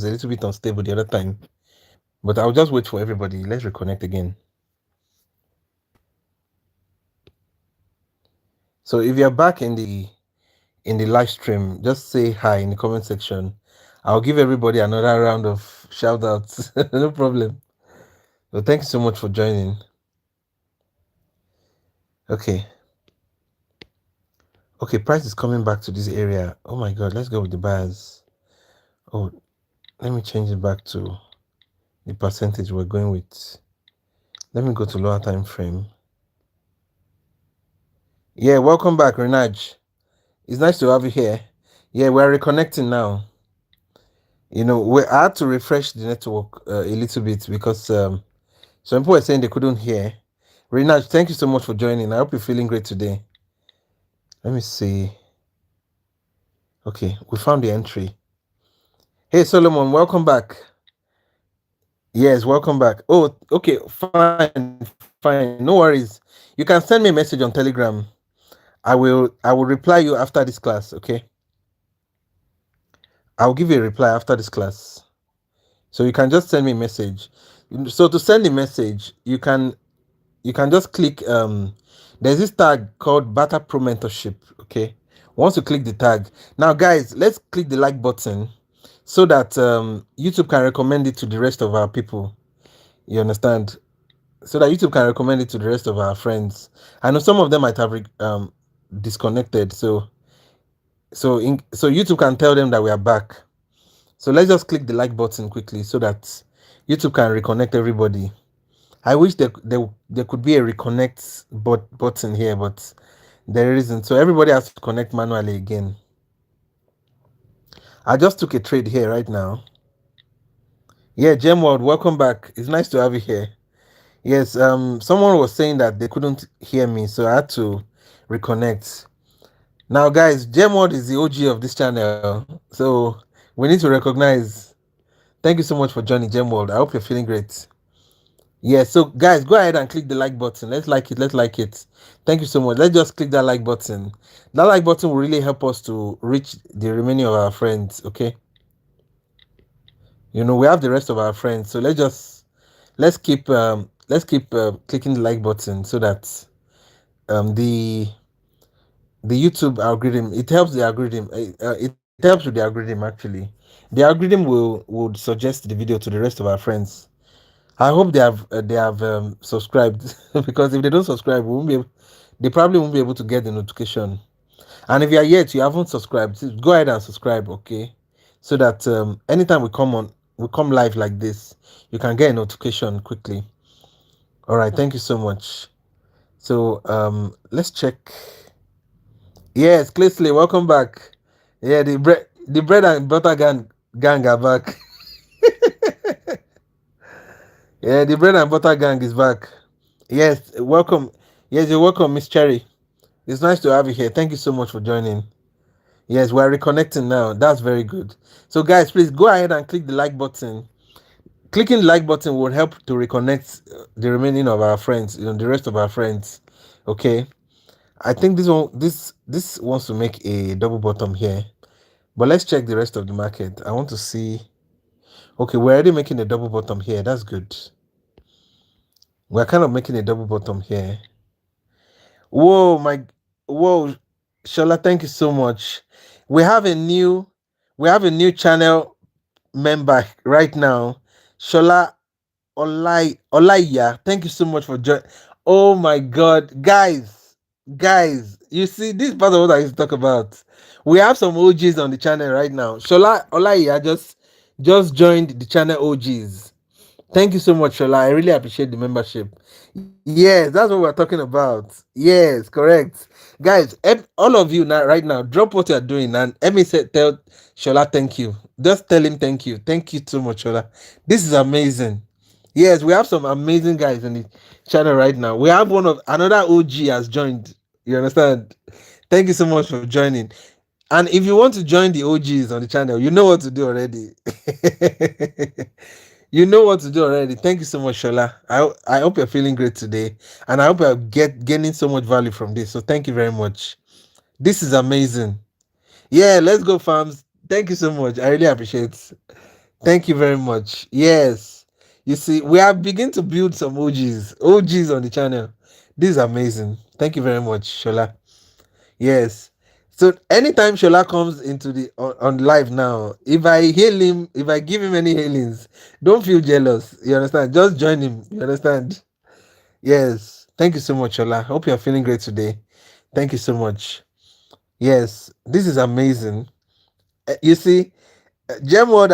a little bit unstable the other time, but I'll just wait for everybody. Let's reconnect again. So if you're back in the live stream, just say hi in the comment section. I'll give everybody another round of shout outs. No problem. So thank you so much for joining. Okay. Okay, price is coming back to this area. Oh my god, let's go with the buyers. Oh, let me change it back to the percentage we're going with. Let me go to lower time frame. Yeah, welcome back, Renaj. It's nice to have you here. Yeah, we're reconnecting now. I had to refresh the network a little bit because some people were saying they couldn't hear. Renaj, thank you so much for joining. I hope you're feeling great today. Let me see. Okay, we found the entry. Hey, Solomon, welcome back. Yes, welcome back. Oh, okay, fine. No worries. You can send me a message on Telegram. I will reply you after this class, okay? I'll give you a reply after this class. So you can just send me a message. So to send a message, you can just click there's this tag called Barter-Pro mentorship, okay? Once you click the tag, now guys, let's click the like button so that YouTube can recommend it to the rest of our people. You understand? So that YouTube can recommend it to the rest of our friends. I know some of them might have disconnected, so YouTube can tell them that we are back. So let's just click the like button quickly so that YouTube can reconnect everybody. I wish there could be a reconnect button here, but there isn't. So everybody has to connect manually again. I just took a trade here right now. Yeah, Gemworld, welcome back. It's nice to have you here. Yes, someone was saying that they couldn't hear me, so I had to reconnect. Now, guys, Gemworld is the OG of this channel, so we need to recognize. Thank you so much for joining Gemworld. I hope you're feeling great. Yeah, so guys, go ahead and click the like button. Let's like it. Let's like it. Thank you so much. Let's just click that like button. That like button will really help us to reach the remaining of our friends. Okay. We have the rest of our friends, so let's keep clicking the like button so that the YouTube algorithm, it helps the algorithm. It helps with the algorithm actually. The algorithm would suggest the video to the rest of our friends. I hope they have subscribed because if they don't subscribe, they probably won't be able to get the notification. And if you are yet you haven't subscribed, go ahead and subscribe, okay? So that anytime we come live like this, you can get a notification quickly. All right, thank you so much. So let's check. Yes, Claysley, welcome back. Yeah, the bread and butter gang are back. Yeah, the bread and butter gang is back. Yes, welcome. Yes, you're welcome, Miss Cherry. It's nice to have you here. Thank you so much for joining. Yes, we're reconnecting now. That's very good. So, guys, please go ahead and click the like button. Clicking the like button will help to reconnect the remaining of our friends, the rest of our friends. Okay. I think this wants to make a double bottom here, but let's check the rest of the market. I want to see. Okay, we're already making a double bottom here. That's good. We're kind of making a double bottom here. Whoa, Shola, thank you so much. We have a new channel member right now. Shola Olaiya. Thank you so much for joining. Oh my god, guys, you see this is part of what I used to talk about. We have some OGs on the channel right now. Shola Olaiya just joined the channel OGs. Thank you so much, Shola. I really appreciate the membership. Yes, that's what we're talking about. Yes, correct. Guys, all of you now, right now, drop what you're doing and let me tell Shola thank you. Just tell him thank you. Thank you so much, Shola. This is amazing. Yes, we have some amazing guys on the channel right now. We have another OG has joined. You understand? Thank you so much for joining. And if you want to join the OGs on the channel, you know what to do already. You know what to do already. Thank you so much, Shola. I hope you're feeling great today, and I hope you're gaining so much value from this. So thank you very much. This is amazing. Yeah, let's go, farms. Thank you so much. I really appreciate it. Thank you very much. Yes. You see, we are beginning to build some OGs on the channel. This is amazing. Thank you very much, Shola. Yes. So anytime Shola comes into the on live now, if I hail him, if I give him any hailings, don't feel jealous. You understand? Just join him. You understand? Yes. Thank you so much, Shola. Hope you're feeling great today. Thank you so much. Yes, this is amazing. You see, Gemworld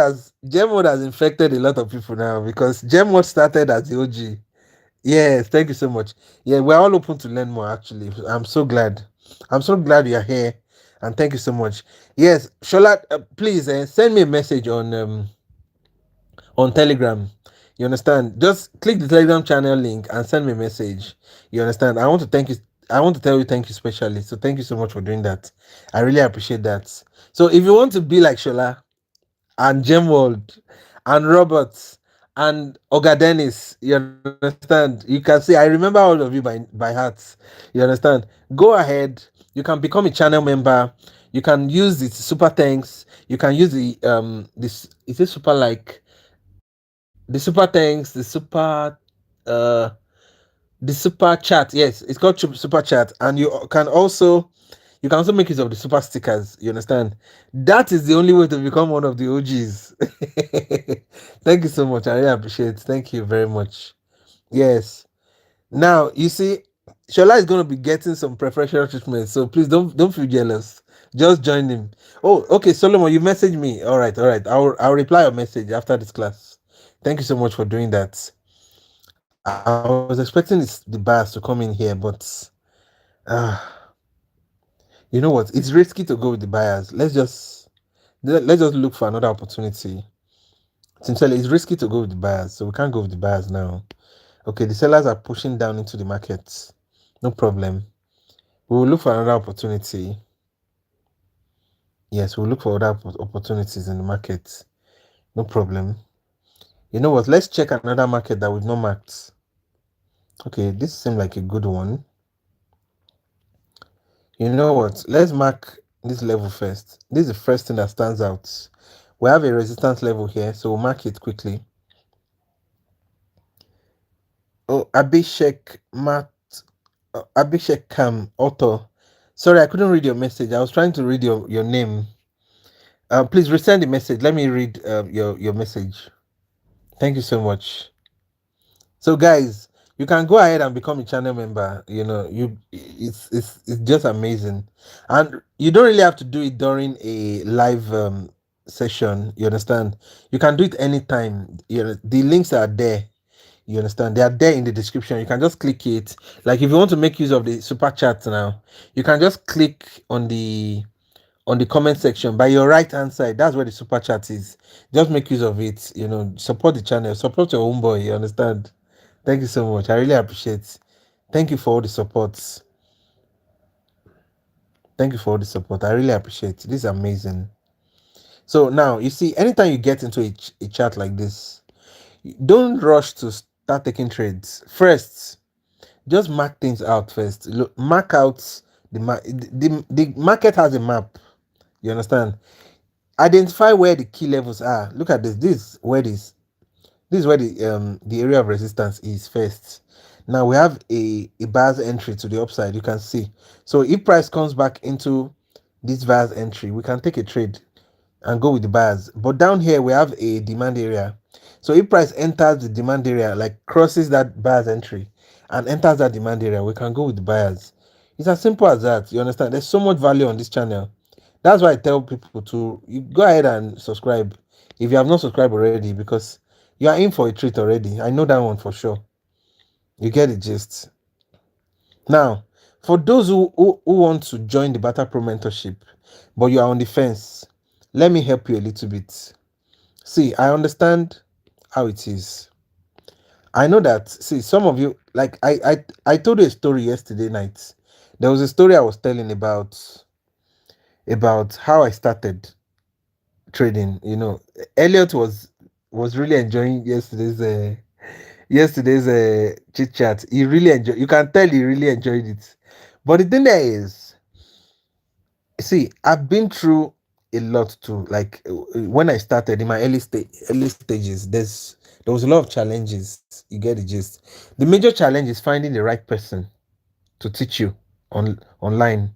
has infected a lot of people now because Gemworld started as the OG. Yes, thank you so much. Yeah, we're all open to learn more actually. I'm so glad. I'm so glad you're here. And thank you so much. Yes, Shola, please send me a message on Telegram. You understand? Just click the Telegram channel link and send me a message. You understand? I want to thank you. I want to tell you thank you specially. So thank you so much for doing that. I really appreciate that. So if you want to be like Shola, and Gemwold and Roberts and Oga Dennis. You understand? You can see, I remember all of you by heart. You understand? Go ahead. You can become a channel member. You can use the super thanks. You can use the this is it super like the super thanks, uh the super chat. Yes, it's called super chat, and you can also make use of the super stickers. You understand? That is the only way to become one of the OGs. Thank you so much. I really appreciate it. Thank you very much. Yes. Now you see, Shola is going to be getting some preferential treatment, so please don't feel jealous. Just join him. Oh, okay, Solomon, you messaged me. All right, all right. I'll reply your message after this class. Thank you so much for doing that. I was expecting the bars to come in here, but uh, you know what? It's risky to go with the buyers. Let's just look for another opportunity. Sincerely, it's risky to go with the buyers, so we can't go with the buyers now. Okay, the sellers are pushing down into the market. No problem. We will look for another opportunity. Yes, we'll look for other opportunities in the market. No problem. You know what? Let's check another market that we've not marked. Okay, this seems like a good one. You know what? Let's mark this level first. This is the first thing that stands out. We have a resistance level here, so we'll mark it quickly. Oh, Abhishek Kam, author. Sorry, I couldn't read your message. I was trying to read your name. Please resend the message. Let me read your message. Thank you so much. So, guys, you can go ahead and become a channel member. You know, it's just amazing, and you don't really have to do it during a live session. You understand? You can do it anytime. You know, the links are there. You understand? They are there in the description. You can just click it. Like if you want to make use of the super chat now, you can just click on the comment section by your right hand side. That's where the super chat is. Just make use of it. You know, support the channel, support your homeboy. You understand? Thank you so much. I really appreciate. Thank you for all the support. Thank you for all the support. I really appreciate. This is amazing. So now you see, anytime you get into a chat like this, don't rush to start taking trades. First, just mark things out first. Look, mark out the market has a map. You understand? Identify where the key levels are. Look at this. This is where the area of resistance is first. Now we have a buyer's entry to the upside. You can see. So if price comes back into this buyer's entry, we can take a trade and go with the buyers. But down here we have a demand area. So if price enters the demand area, like crosses that buyer's entry and enters that demand area, we can go with the buyers. It's as simple as that. You understand? There's so much value on this channel. That's why I tell people to you go ahead and subscribe if you have not subscribed already, because you are in for a treat already. I know that one for sure. You get the gist. Now, for those who want to join the Barter-Pro mentorship, but you are on the fence, let me help you a little bit. See, I understand how it is. I know that, see, some of you, like I told you a story yesterday night. There was a story I was telling about how I started trading. You know, Elliot was really enjoying yesterday's chit chat. He really enjoyed. You can tell he really enjoyed it. But the thing there is, see, I've been through a lot too. Like when I started in my early stages, there was a lot of challenges. You get the gist. The major challenge is finding the right person to teach you online,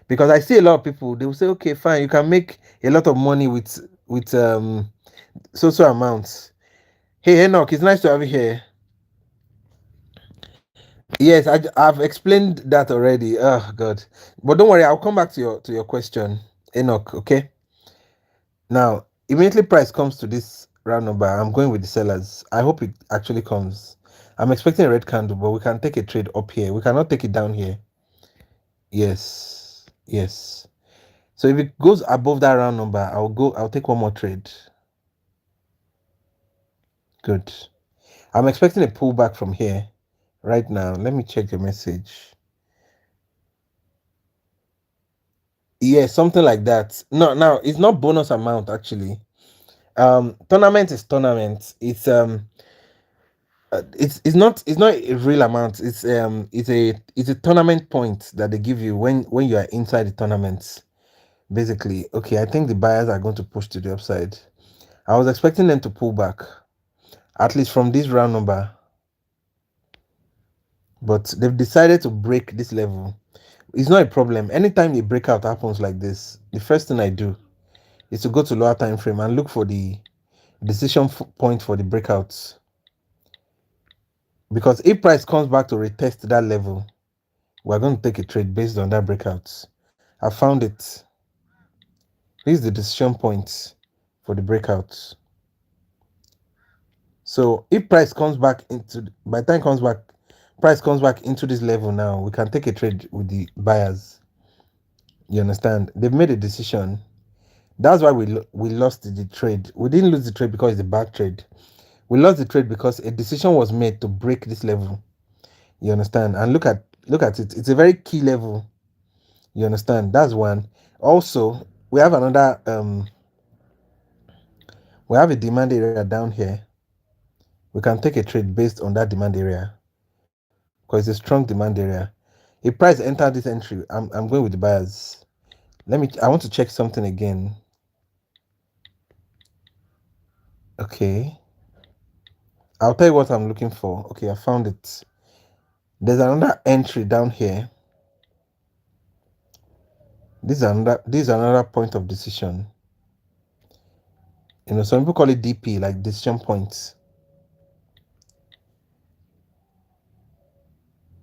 because I see a lot of people. They will say, okay, fine, you can make a lot of money with so amounts. Hey Enoch, it's nice to have you here. Yes, I've explained that already. Oh God, but don't worry, I'll come back to your question, Enoch. Okay. Now, immediately price comes to this round number, I'm going with the sellers. I hope it actually comes. I'm expecting a red candle, but we can take a trade up here. We cannot take it down here. Yes, yes. So if it goes above that round number, I'll take one more trade. Good. I'm expecting a pullback from here right now. Let me check the message. Yeah, something like that. No, now it's not bonus amount actually. Tournament is tournament. It's not a real amount. It's a tournament point that they give you when you are inside the tournament. Basically, okay, I think the buyers are going to push to the upside. I was expecting them to pull back, at least from this round number, but they've decided to break this level. It's not a problem. Anytime a breakout happens like this, the first thing I do is to go to lower time frame and look for the decision point for the breakouts. Because if price comes back to retest that level, we're going to take a trade based on that breakout. I found it. This is the decision point for the breakout. So if price comes back into, by the time comes back, price comes back into this level now, we can take a trade with the buyers. You understand? They've made a decision. That's why we lost the trade. We didn't lose the trade because it's a bad trade. We lost the trade because a decision was made to break this level. You understand? And look at it. It's a very key level. You understand? That's one. Also, we have another we have a demand area down here. We can take a trade based on that demand area because it's a strong demand area. If price enter this entry, I'm going with the buyers. I want to check something again. Okay. I'll tell you what I'm looking for. Okay, I found it. There's another entry down here. This is another point of decision. You know, some people call it DP, like decision points.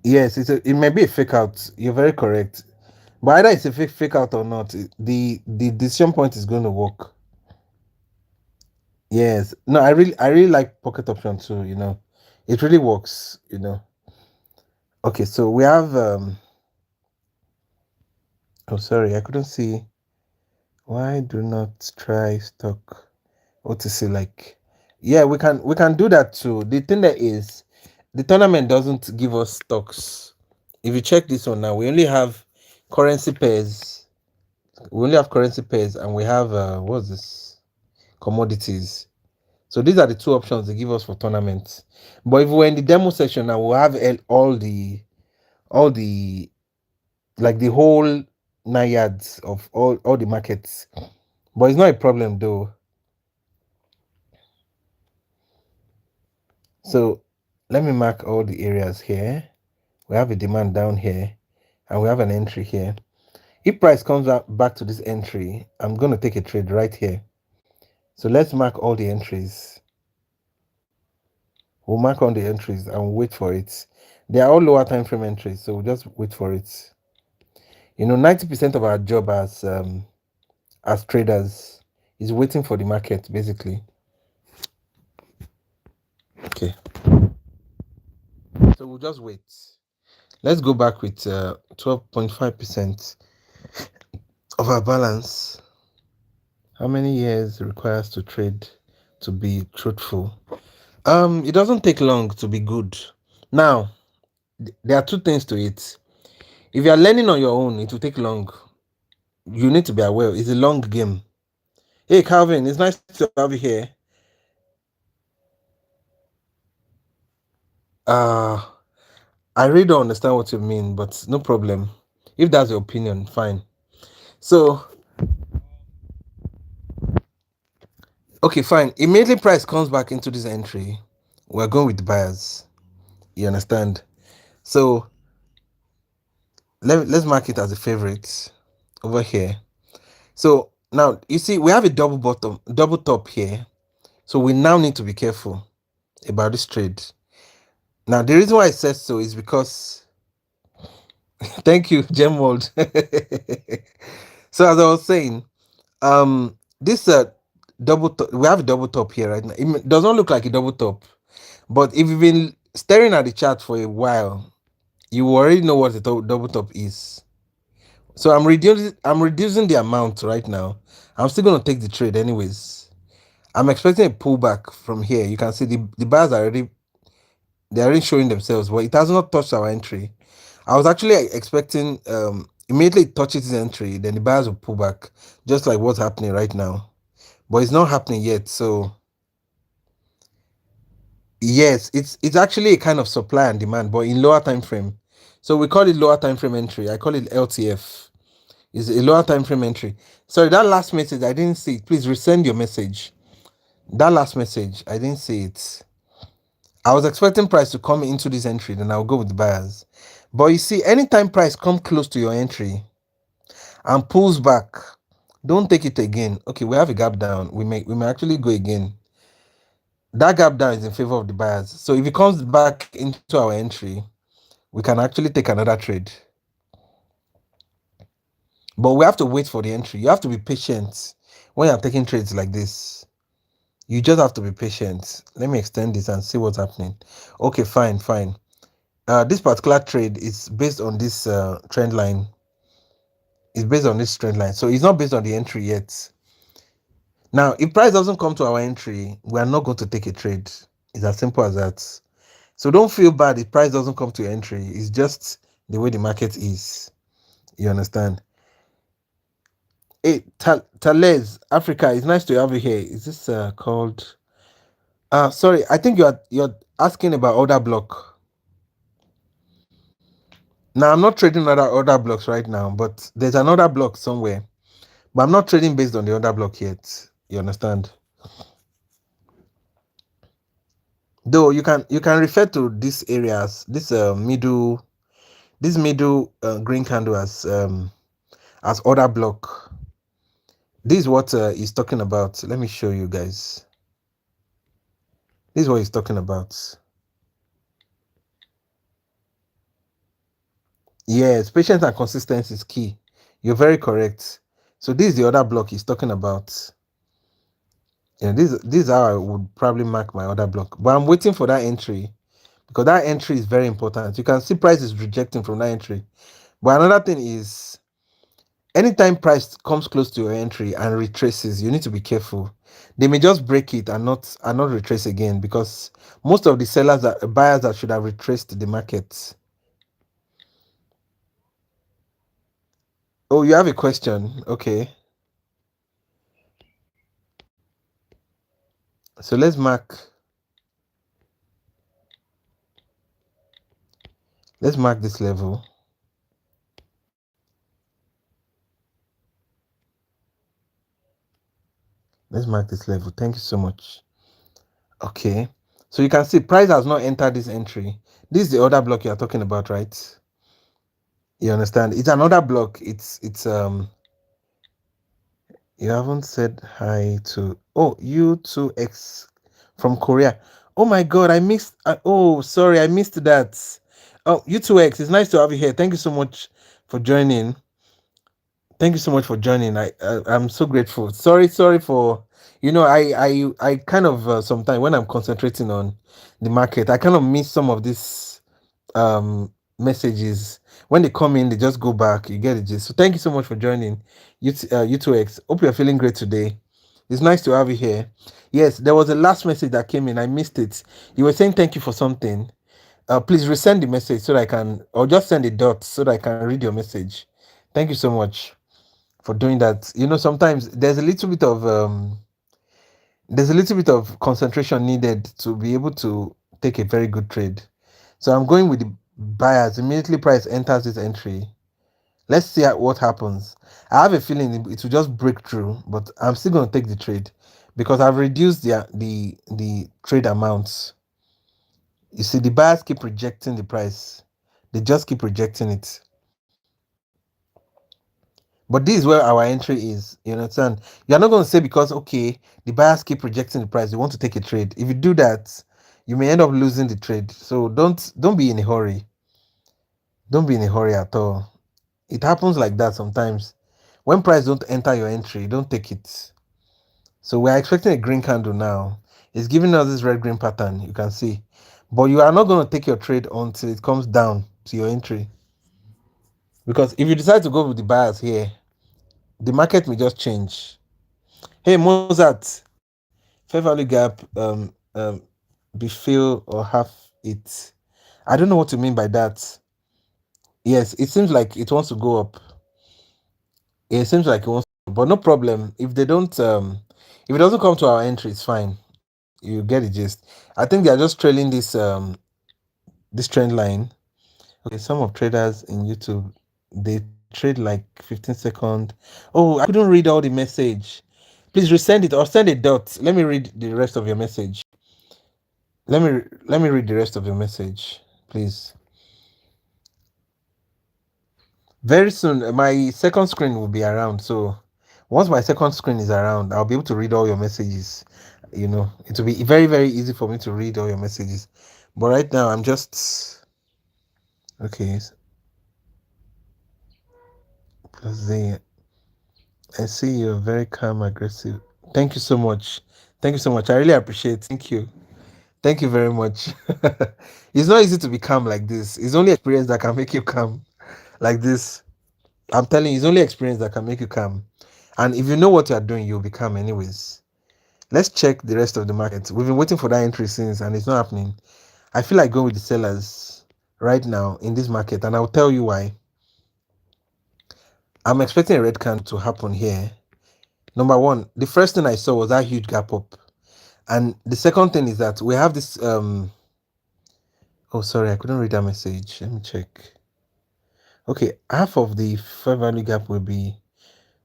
Yes, it may be a fake out. You're very correct. But either it's a fake out or not, the decision point is going to work. Yes. No, I really like pocket option too, you know. It really works, you know. Okay, so we have oh sorry, I couldn't see. Why do not try stock OTC like, yeah, we can do that too. The thing that is, the tournament doesn't give us stocks. If you check this one now, we only have currency pairs. We only have currency pairs and we have what's this? Commodities. So these are the two options they give us for tournaments. But if we're in the demo section now, we'll have all the like the whole nine yards of all the markets. But it's not a problem though. So let me mark all the areas here. We have a demand down here and we have an entry here. If price comes back to this entry, I'm going to take a trade right here. So let's mark all the entries. We'll mark on the entries and wait for it. They are all lower time frame entries, so we'll just wait for it. You know, 90% of our job as traders is waiting for the market, basically. Okay. So we'll just wait. Let's go back with 12.5% of our balance. How many years requires to trade to be truthful? It doesn't take long to be good. Now, there are two things to it. If you are learning on your own, it will take long. You need to be aware. It's a long game. Hey, Calvin, it's nice to have you here. Uh, I really don't understand what you mean, but no problem. If that's your opinion, fine. So, Okay, fine. Immediately price comes back into this entry. We're going with the buyers. You understand? So let's mark it as a favorite over here. So now you see we have a double bottom, double top here. So we now need to be careful about this trade. Now the reason why I said so is because thank you, Gemwold. So as I was saying, this double top, we have a double top here right now. It does not look like a double top, but if you've been staring at the chart for a while, you already know what the double top is. So I'm reducing the amount right now. I'm still gonna take the trade anyways. I'm expecting a pullback from here. You can see the bars are already they're already showing themselves, but it has not touched our entry. I was actually expecting immediately it touches this entry, then the buyers will pull back, just like what's happening right now. But it's not happening yet. So yes, it's actually a kind of supply and demand, but in lower time frame. So we call it lower time frame entry. I call it LTF. It's a lower time frame entry. Sorry, that last message I didn't see it. Please resend your message. That last message I didn't see it. I was expecting price to come into this entry, then I'll go with the buyers. But you see, anytime price come close to your entry and pulls back, don't take it again. Okay, we have a gap down. We may actually go again. That gap down is in favor of the buyers. So if it comes back into our entry, we can actually take another trade. But we have to wait for the entry. You have to be patient when you're taking trades like this. You just have to be patient. Let me extend this and see what's happening. Okay, fine, fine. This particular trade is based on this trend line. It's based on this trend line. So it's not based on the entry yet. Now, if price doesn't come to our entry, we are not going to take a trade. It's as simple as that. So don't feel bad if price doesn't come to your entry. It's just the way the market is. You understand? Hey, Thalez, Africa, it's nice to have you here. Is this called? Sorry, I think you're asking about order block. Now I'm not trading other blocks right now, but there's another block somewhere. But I'm not trading based on the other block yet. You understand? Though you can refer to these areas, this middle green candle as order block. This is what he's talking about. Let me show you guys. This is what he's talking about. Yes, patience and consistency is key. You're very correct. So this is the other block he's talking about. This is how I would probably mark my order block. But I'm waiting for that entry because that entry is very important. You can see price is rejecting from that entry. But another thing is anytime price comes close to your entry and retraces, you need to be careful. They may just break it and not retrace again because most of the buyers that should have retraced the market. Oh, you have a question? Okay. So let's mark this level. Let's mark this level. Thank you so much. Okay. So you can see price has not entered this entry. This is the other block you're talking about, right? You understand? It's another block. It's you haven't said hi to U2X from Korea. Oh my god, I missed oh sorry, I missed that. Oh, U2X, it's nice to have you here. Thank you so much for joining. Thank you so much for joining. I'm so grateful. Sorry for I kind of sometimes when I'm concentrating on the market, I kind of miss some of these messages. When they come in, they just go back. You get it, gist. So thank you so much for joining. U2X. Hope you're feeling great today. It's nice to have you here. Yes, there was a last message that came in. I missed it. You were saying thank you for something. Please resend the message so that I can, or just send a dot so that I can read your message. Thank you so much for doing that. Sometimes there's a little bit of concentration needed to be able to take a very good trade. So I'm going with the buyers. Immediately price enters this entry. Let's see what happens. I have a feeling it will just break through, but I'm still going to take the trade because I've reduced the trade amounts. You see, the buyers keep rejecting the price. They just keep rejecting it. But this is where our entry is. You understand? You're not going to say because okay, the buyers keep rejecting the price, they want to take a trade. If you do that, you may end up losing the trade. So don't be in a hurry. Don't be in a hurry at all. It happens like that sometimes. When price don't enter your entry, don't take it. So we're expecting a green candle now. It's giving us this red green pattern, you can see. But you are not going to take your trade until it comes down to your entry. Because if you decide to go with the buyers here, the market may just change. Hey Mozart, fair value gap be fill or half it. I don't know what you mean by that. Yes, it seems like it wants to go up. It seems like it wants to, but no problem. If it doesn't come to our entry, it's fine. You get the gist. I think they are just trailing this trend line. Okay, some of traders in YouTube, they trade like 15 seconds. Oh, I couldn't read all the message. Please resend it or send a dot. Let me read the rest of your message. Let me read the rest of your message, please. Very soon, my second screen will be around. So once my second screen is around, I'll be able to read all your messages. It will be very, very easy for me to read all your messages. But right now, I'm just okay. Plus the I see you're very calm, aggressive. Thank you so much. Thank you so much. I really appreciate it. Thank you. Thank you very much. It's not easy to be calm like this. It's only experience that can make you calm like this. I'm telling you, it's only experience that can make you calm. And if you know what you are doing, you'll be calm anyways. Let's check the rest of the market. We've been waiting for that entry since and it's not happening. I feel like going with the sellers right now in this market, and I'll tell you why. I'm expecting a red candle to happen here. Number one, the first thing I saw was that huge gap up. And the second thing is that we have this oh sorry, I couldn't read that message. Let me check. Okay, half of the fair value gap will be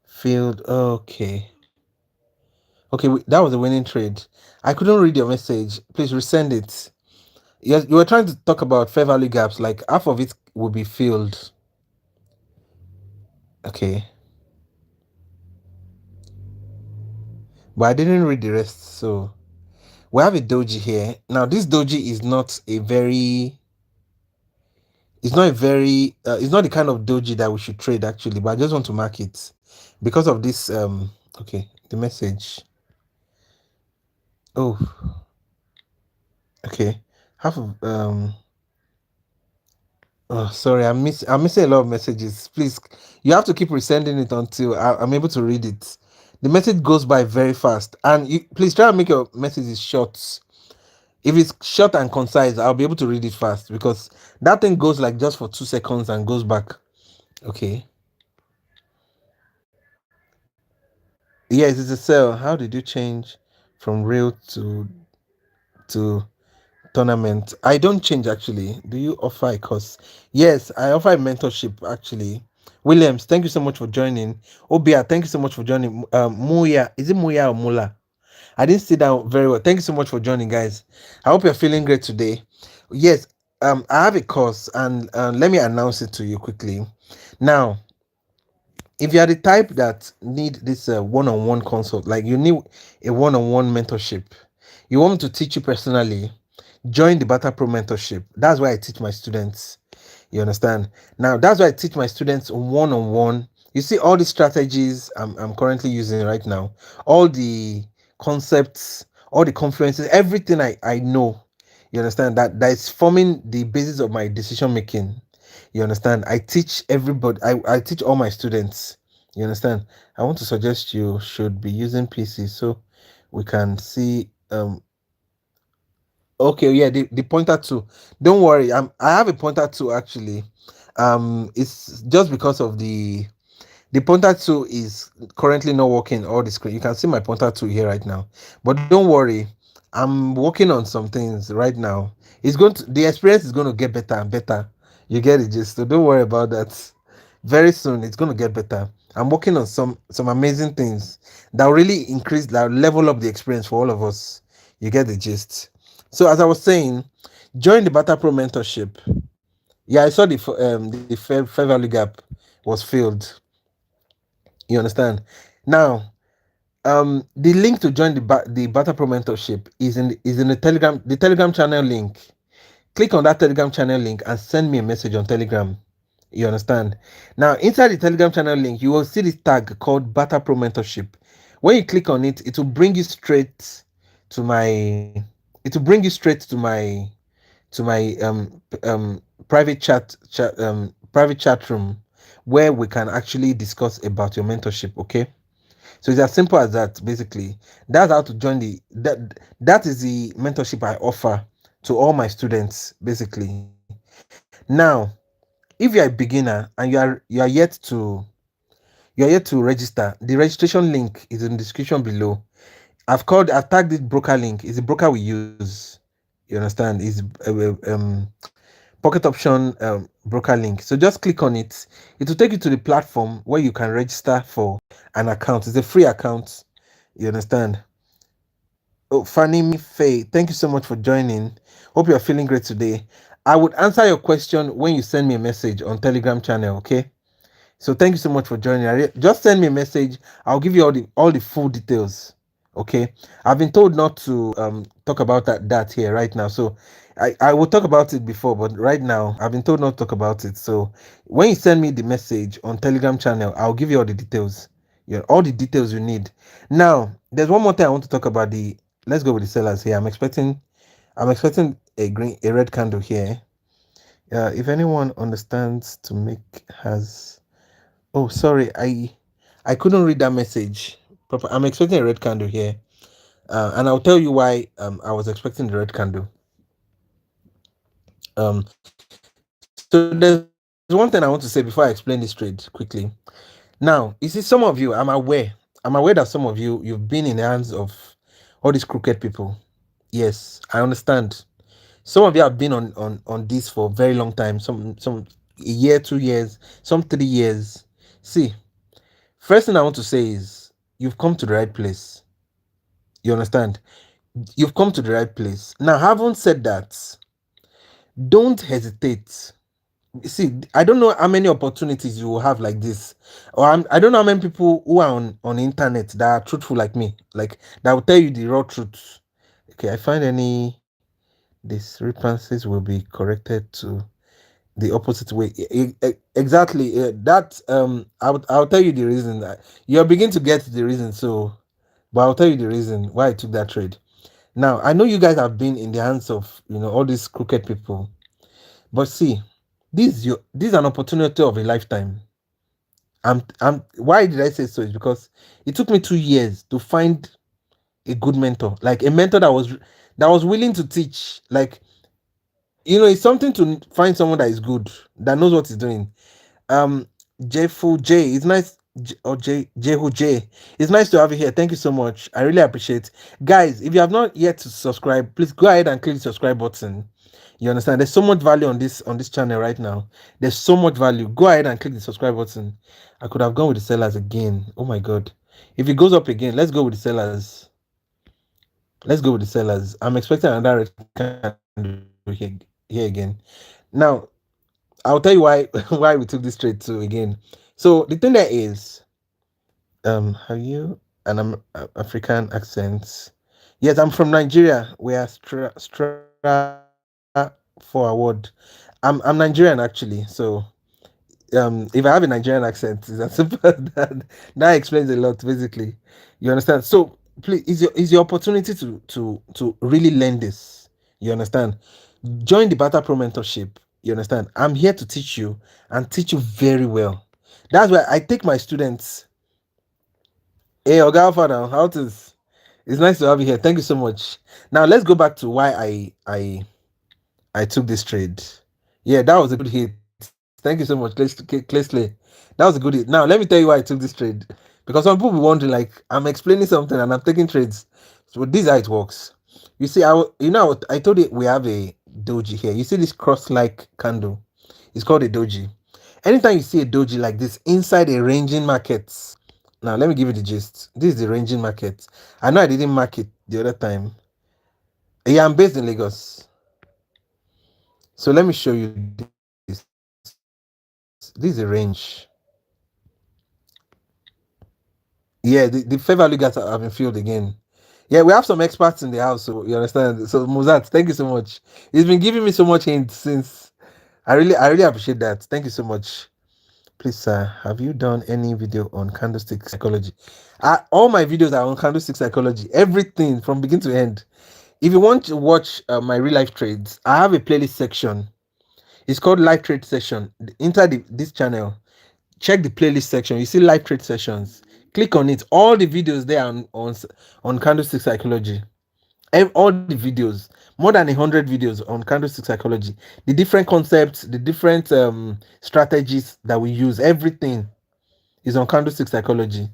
filled. Okay. Okay, that was a winning trade. I couldn't read your message. Please resend it. Yes, you were trying to talk about fair value gaps, like half of it will be filled. Okay. But I didn't read the rest, so we have a doji here. Now this doji is not a very it's not the kind of doji that we should trade actually, but I just want to mark it because of this okay, the message. Oh, okay. Half of oh sorry, I'm missing a lot of messages. Please, you have to keep resending it until I'm able to read it. The message goes by very fast, and you please try and make your messages short. If it's short and concise, I'll be able to read it fast because that thing goes like just for 2 seconds and goes back. Okay. Yes, it's a sell. How did you change from real to tournament? I don't change actually. Do you offer a course? Yes, I offer a mentorship actually. Williams, thank you so much for joining. Obia, thank you so much for joining. Muya, is it Muya or Mula? I didn't see that very well. Thank you so much for joining, guys. I hope you're feeling great today. Yes, I have a course, and let me announce it to you quickly. Now, if you are the type that need this one-on-one consult, like you need a one-on-one mentorship, you want me to teach you personally, join the Barter-Pro mentorship. That's why I teach my students. You understand? Now, that's why I teach my students one-on-one. You see all the strategies I'm currently using right now, all the concepts, all the confluences, everything I know. You understand that is forming the basis of my decision making. You understand? I teach everybody, I teach all my students. You understand? I want to suggest you should be using PC so we can see okay, yeah, the pointer too. Don't worry, I have a pointer too actually. It's just because of the pointer tool is currently not working all the screen. You can see my pointer tool here right now. But don't worry, I'm working on some things right now. The experience is going to get better and better. You get it, just so don't worry about that. Very soon it's going to get better. I'm working on some amazing things that will really increase that level up the experience for all of us. You get the gist. So as I was saying, join the Barter-Pro mentorship. Yeah, I saw the fair value gap was filled. You understand? Now, the link to join the Barter-Pro mentorship is in the Telegram channel link. Click on that Telegram channel link and send me a message on Telegram. You understand? Now, inside the Telegram channel link, you will see this tag called Barter-Pro mentorship. When you click on it, it will bring you straight to my. It will bring you straight to my private chat room where we can actually discuss about your mentorship. Okay, so it's as simple as that. Basically, that's how to join that is the mentorship I offer to all my students. Basically, now if you're a beginner and you are yet to register, the registration link is in the description below. I've tagged it broker link. It's the broker we use. You understand? Is pocket option broker link. So just click on it. It will take you to the platform where you can register for an account. It's a free account. You understand? Oh, Fanny Faye, thank you so much for joining. Hope you're feeling great today. I would answer your question when you send me a message on Telegram channel. Okay. So thank you so much for joining. Just send me a message. I'll give you all the full details. Okay. I've been told not to talk about that here right now. So I will talk about it before, but right now I've been told not to talk about it. So when you send me the message on Telegram channel, I'll give you all the details. Yeah, all the details you need. Now, there's one more thing I want to talk about. The Let's go with the sellers here. I'm expecting a red candle here. If anyone understands to make has Oh, sorry, I couldn't read that message. I'm expecting a red candle here, and I'll tell you why. I was expecting the red candle. So there's one thing I want to say before I explain this trade quickly. Now, you see, some of you, I'm aware that some of you've been in the hands of all these crooked people. Yes, I understand. Some of you have been on this for a very long time. Some a year, 2 years, some 3 years. See, first thing I want to say is you've come to the right place. You understand? You've come to the right place. Now, having said that, don't hesitate. See, I don't know how many opportunities you will have like this, or I don't know how many people who are on the internet that are truthful like me, like that will tell you the raw truth. Okay, I find any discrepancies will be corrected to the opposite way. Exactly. That I'll tell you the reason. You're beginning to get the reason. So, but I'll tell you the reason why I took that trade. Now, I know you guys have been in the hands of all these crooked people, but see, this is an opportunity of a lifetime. I'm Why did I say so? Is because it took me 2 years to find a good mentor, like a mentor that was willing to teach. Like it's something to find someone that is good, that knows what he's doing. Um, Jefu J, it's nice. Or Jehu J, it's nice to have you here. Thank you so much. I really appreciate, guys. If you have not yet to subscribe, please go ahead and click the subscribe button. You understand? There's so much value on this channel right now. There's so much value. Go ahead and click the subscribe button. I could have gone with the sellers again. Oh my god! If it goes up again, let's go with the sellers. Let's go with the sellers. I'm expecting another red candle here again. Now, I'll tell you why why we took this trade too again. So the thing there is, have you an African accent? Yes, I'm from Nigeria. We are forward. I'm Nigerian actually. So if I have a Nigerian accent, it's as simple as that. That explains a lot, basically. You understand? So please, is your opportunity to really learn this. You understand? Join the Barter-Pro mentorship. You understand? I'm here to teach you and teach you very well. That's why I take my students. Hey, Oga Father, how it is? It's nice to have you here. Thank you so much. Now let's go back to why I took this trade. Yeah, that was a good hit. Thank you so much, Clesley. That was a good hit. Now let me tell you why I took this trade. Because some people will be wondering, like, I'm explaining something and I'm taking trades. So this is how it works. You see, I told you we have a doji here. You see this cross-like candle? It's called a doji. Anytime you see a doji like this inside a ranging market, now let me give you the gist. This is the ranging market. I know I didn't mark it the other time. Yeah, I'm based in Lagos. So let me show you this. This is a range. Yeah, the fair value gaps have been filled again. Yeah, we have some experts in the house, so you understand. So Mozart, thank you so much. He's been giving me so much hints since. I really appreciate that. Thank you so much. Please, sir, have you done any video on candlestick psychology? All my videos are on candlestick psychology. Everything from begin to end. If you want to watch my real life trades, I have a playlist section. It's called Live Trade Session. Enter this channel. Check the playlist section. You see live trade sessions. Click on it. All the videos there on candlestick psychology. All the videos, more than 100 videos on candlestick psychology. The different concepts, the different strategies that we use, everything is on candlestick psychology.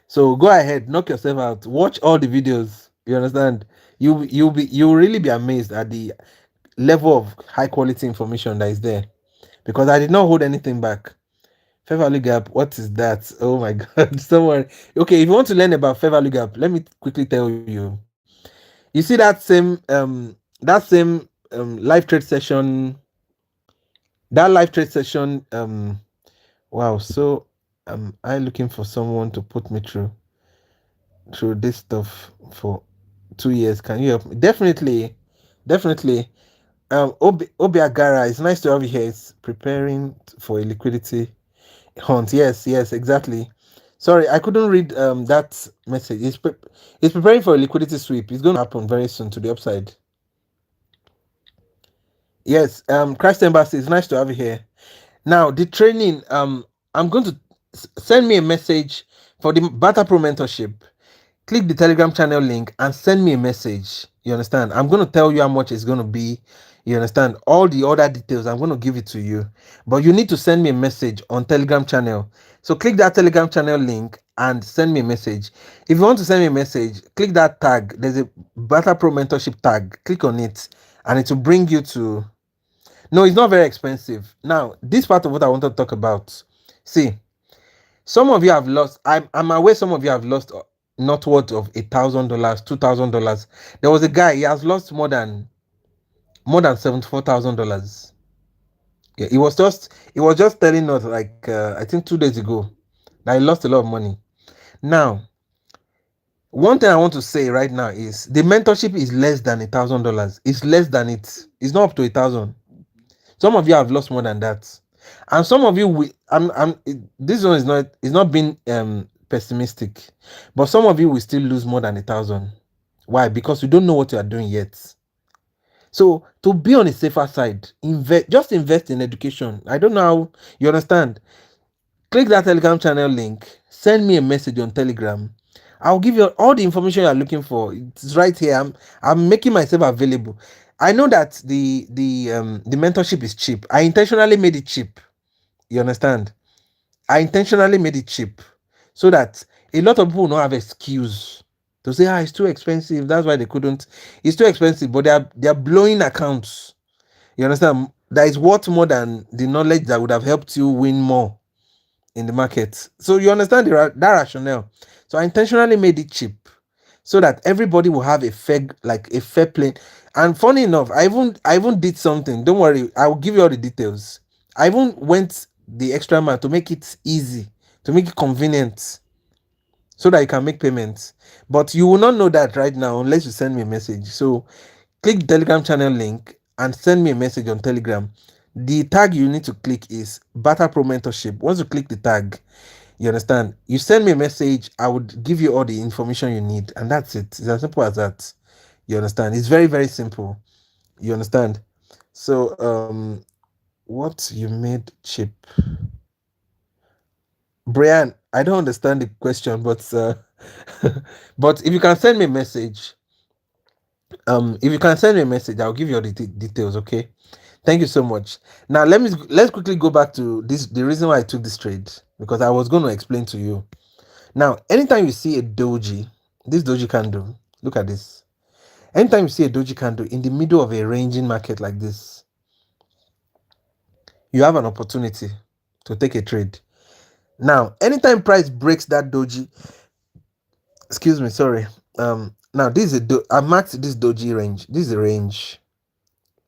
So go ahead, knock yourself out. Watch all the videos. You understand? You'll really be amazed at the level of high quality information that is there, because I did not hold anything back. Fair value gap, what is that? Oh my god, someone. Okay, if you want to learn about fair value gap, let me quickly tell you. You see that same live trade session, that live trade session. Wow. So I looking for someone to put me through this stuff for 2 years. Can you help me? Definitely, definitely. Obiagara, it's nice to have you here. It's preparing for a liquidity hunt. Yes, yes, exactly. Sorry, I couldn't read that message. It's preparing for a liquidity sweep. It's going to happen very soon to the upside. Yes, Christ Embassy, it's nice to have you here. Now, the training, I'm going to send me a message for the Barter-Pro mentorship. Click the Telegram channel link and send me a message. You understand? I'm going to tell you how much it's going to be. You understand? All the other details, I'm going to give it to you. But you need to send me a message on Telegram channel. So click that Telegram channel link and send me a message. If you want to send me a message, click that tag. There's a Barter-Pro mentorship tag. Click on it and it will bring you to... No, it's not very expensive. Now, this part of what I want to talk about. See, some of you have lost. I'm aware some of you have lost not worth of $1,000, $2,000. There was a guy, he has lost more than $74,000. Yeah, he was just telling us like I think 2 days ago that he lost a lot of money. Now, one thing I want to say right now is the mentorship is less than $1,000. It's less than it. It's not up to 1,000. Some of you have lost more than that, and some of you will. This one is not being pessimistic, but some of you will still lose more than 1,000. Why? Because you don't know what you are doing yet. So to be on a safer side, just invest in education. I don't know how you understand. Click that Telegram channel link. Send me a message on Telegram. I'll give you all the information you're looking for. It's right here. I'm making myself available. I know that the mentorship is cheap. I intentionally made it cheap. You understand? I intentionally made it cheap so that a lot of people don't have excuse to say, it's too expensive. That's why they couldn't. It's too expensive, but they are blowing accounts. You understand? That is worth more than the knowledge that would have helped you win more in the market. So you understand that rationale. So I intentionally made it cheap so that everybody will have a fair play. And funny enough, I even did something. Don't worry, I will give you all the details. I even went the extra mile to make it easy, to make it convenient, so that you can make payments. But you will not know that right now unless you send me a message. So click the Telegram channel link and send me a message on Telegram. The tag you need to click is Barter-Pro mentorship. Once you click the tag, you understand, you send me a message, I would give you all the information you need, and that's it. It's as simple as that. You understand? It's very, very simple. You understand? So what you made cheap, Brian, I don't understand the question, but but if you can send me a message, I'll give you all the details. Okay, thank you so much. Now let's quickly go back to this, the reason why I took this trade, because I was going to explain to you. Now, anytime you see a doji, this doji candle, look at this. Anytime you see a doji candle in the middle of a ranging market like this, you have an opportunity to take a trade. Now, anytime price breaks that doji, excuse me, sorry. Now this is I marked this doji range. This is the range.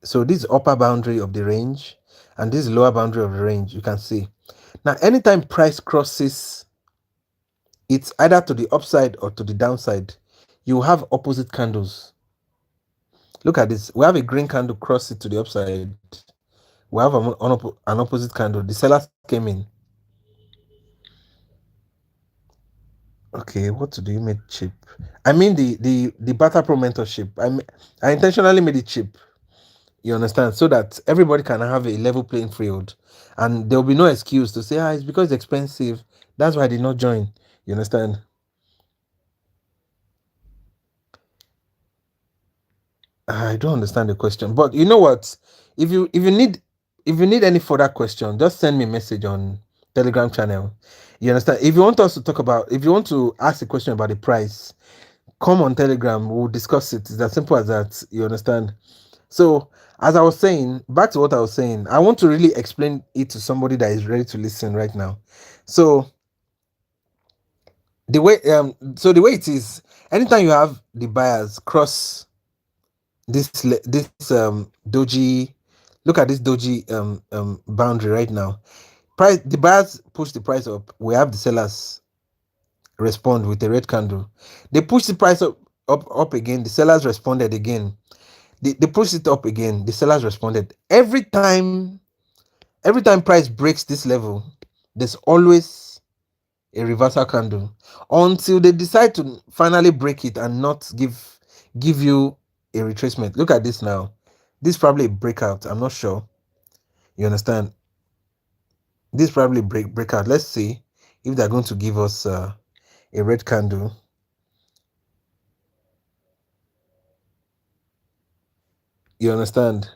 So this is upper boundary of the range, and this is lower boundary of the range. You can see. Now, anytime price crosses, it's either to the upside or to the downside. You have opposite candles. Look at this. We have a green candle cross it to the upside. We have an opposite candle. The sellers came in. Okay, what do you make cheap? I mean the Barter-Pro mentorship. I intentionally made it cheap. You understand? So that everybody can have a level playing field, and there will be no excuse to say, it's because it's expensive. That's why I did not join. You understand? I don't understand the question, but you know what? If you need any further question, just send me a message on Telegram channel. You understand? If you want us to talk about, if you want to ask a question about the price, come on Telegram. We'll discuss it. It's as simple as that. You understand? So, as I was saying, back to what I was saying, I want to really explain it to somebody that is ready to listen right now. So the way it is, anytime you have the buyers cross this doji, look at this doji boundary right now. The buyers push the price up. We have the sellers respond with a red candle. They push the price up again. The sellers responded again. They pushed it up again. The sellers responded. Every time price breaks this level, there's always a reversal candle until they decide to finally break it and not give you a retracement. Look at this now. This is probably a breakout. I'm not sure. You understand? This is probably breakout. Let's see if they're going to give us a red candle. You understand?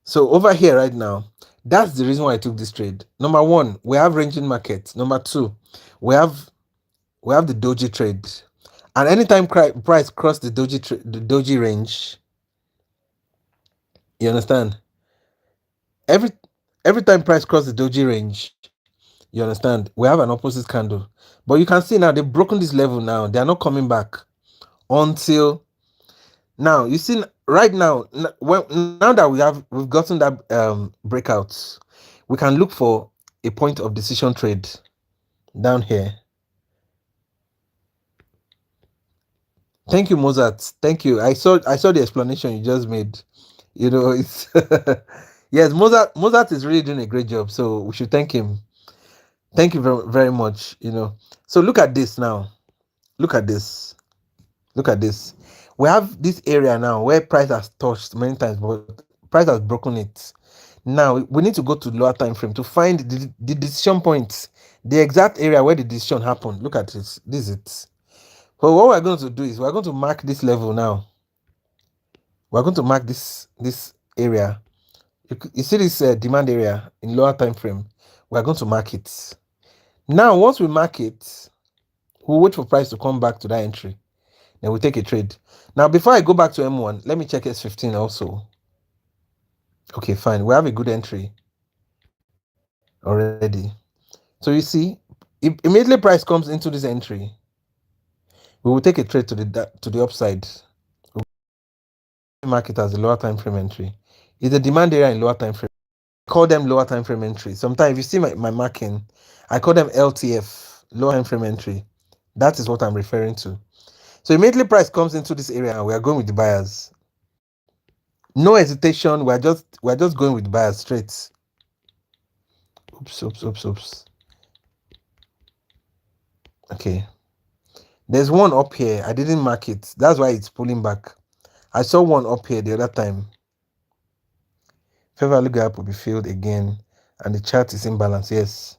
So over here right now, that's the reason why I took this trade. Number one, we have ranging market. Number two, we have the doji trade, and anytime price cross the doji range, you understand? Every every time price cross the doji range, you understand? We have an opposite candle, but you can see now they've broken this level. Now they are not coming back until now. You see right now, now that we've gotten that breakout, we can look for a point of decision trade down here. Thank you, Mozart. Thank you. I saw the explanation you just made. It's yes, Mozart is really doing a great job. So we should thank him. Thank you very, very much. So look at this now. Look at this. Look at this. We have this area now where price has touched many times, but price has broken it. Now we need to go to lower time frame to find the decision points, the exact area where the decision happened. Look at this. This is it. But what we're going to do is we're going to mark this level now. We're going to mark this area. You see this demand area in lower time frame. We're going to mark it. Now, once we mark it, we'll wait for price to come back to that entry. Then we'll take a trade. Now, before I go back to M1, let me check S15 also. Okay, fine. We have a good entry already. So you see, if immediately price comes into this entry, we will take a trade to the upside. We'll mark it as a lower time frame entry. It's a demand area in lower time frame. I call them lower time frame entry. Sometimes if you see my marking, I call them LTF, lower time frame entry. That is what I'm referring to. So immediately price comes into this area and we are going with the buyers. No hesitation. We're just going with the buyers straight. Oops. Okay. There's one up here. I didn't mark it. That's why it's pulling back. I saw one up here the other time. Fair value gap will be filled again, and the chart is imbalance. Yes.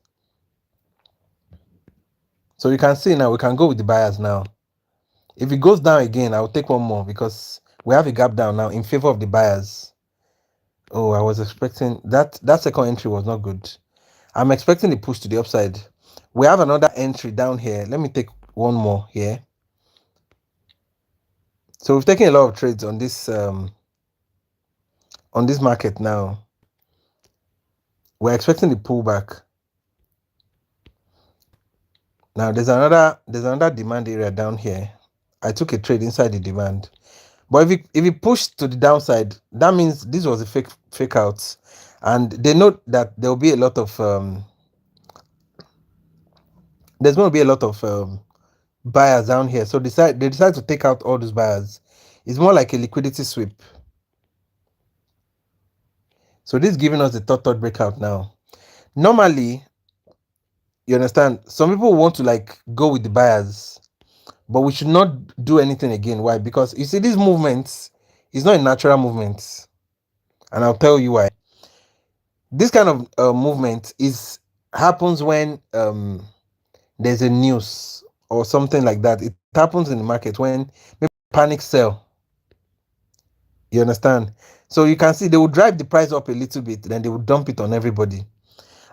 So you can see now we can go with the buyers now. If it goes down again, I'll take one more because we have a gap down now in favor of the buyers. Oh, I was expecting that second entry was not good. I'm expecting the push to the upside. We have another entry down here. Let me take one more here. So we've taken a lot of trades on this market now. We're expecting the pullback. Now there's another demand area down here. I took a trade inside the demand. But if it pushed to the downside, that means this was a fake out. And they know that there'll be a lot of there's going to be a lot of buyers down here. So they decide to take out all those buyers. It's more like a liquidity sweep. So this is giving us the third breakout now. Normally, you understand, some people want to like go with the buyers, but we should not do anything again. Why? Because you see, these movements is not a natural movement, and I'll tell you why. This kind of movement is happens when there's a news or something like that. It happens in the market when maybe panic sell. You understand? So you can see they will drive the price up a little bit, then they will dump it on everybody.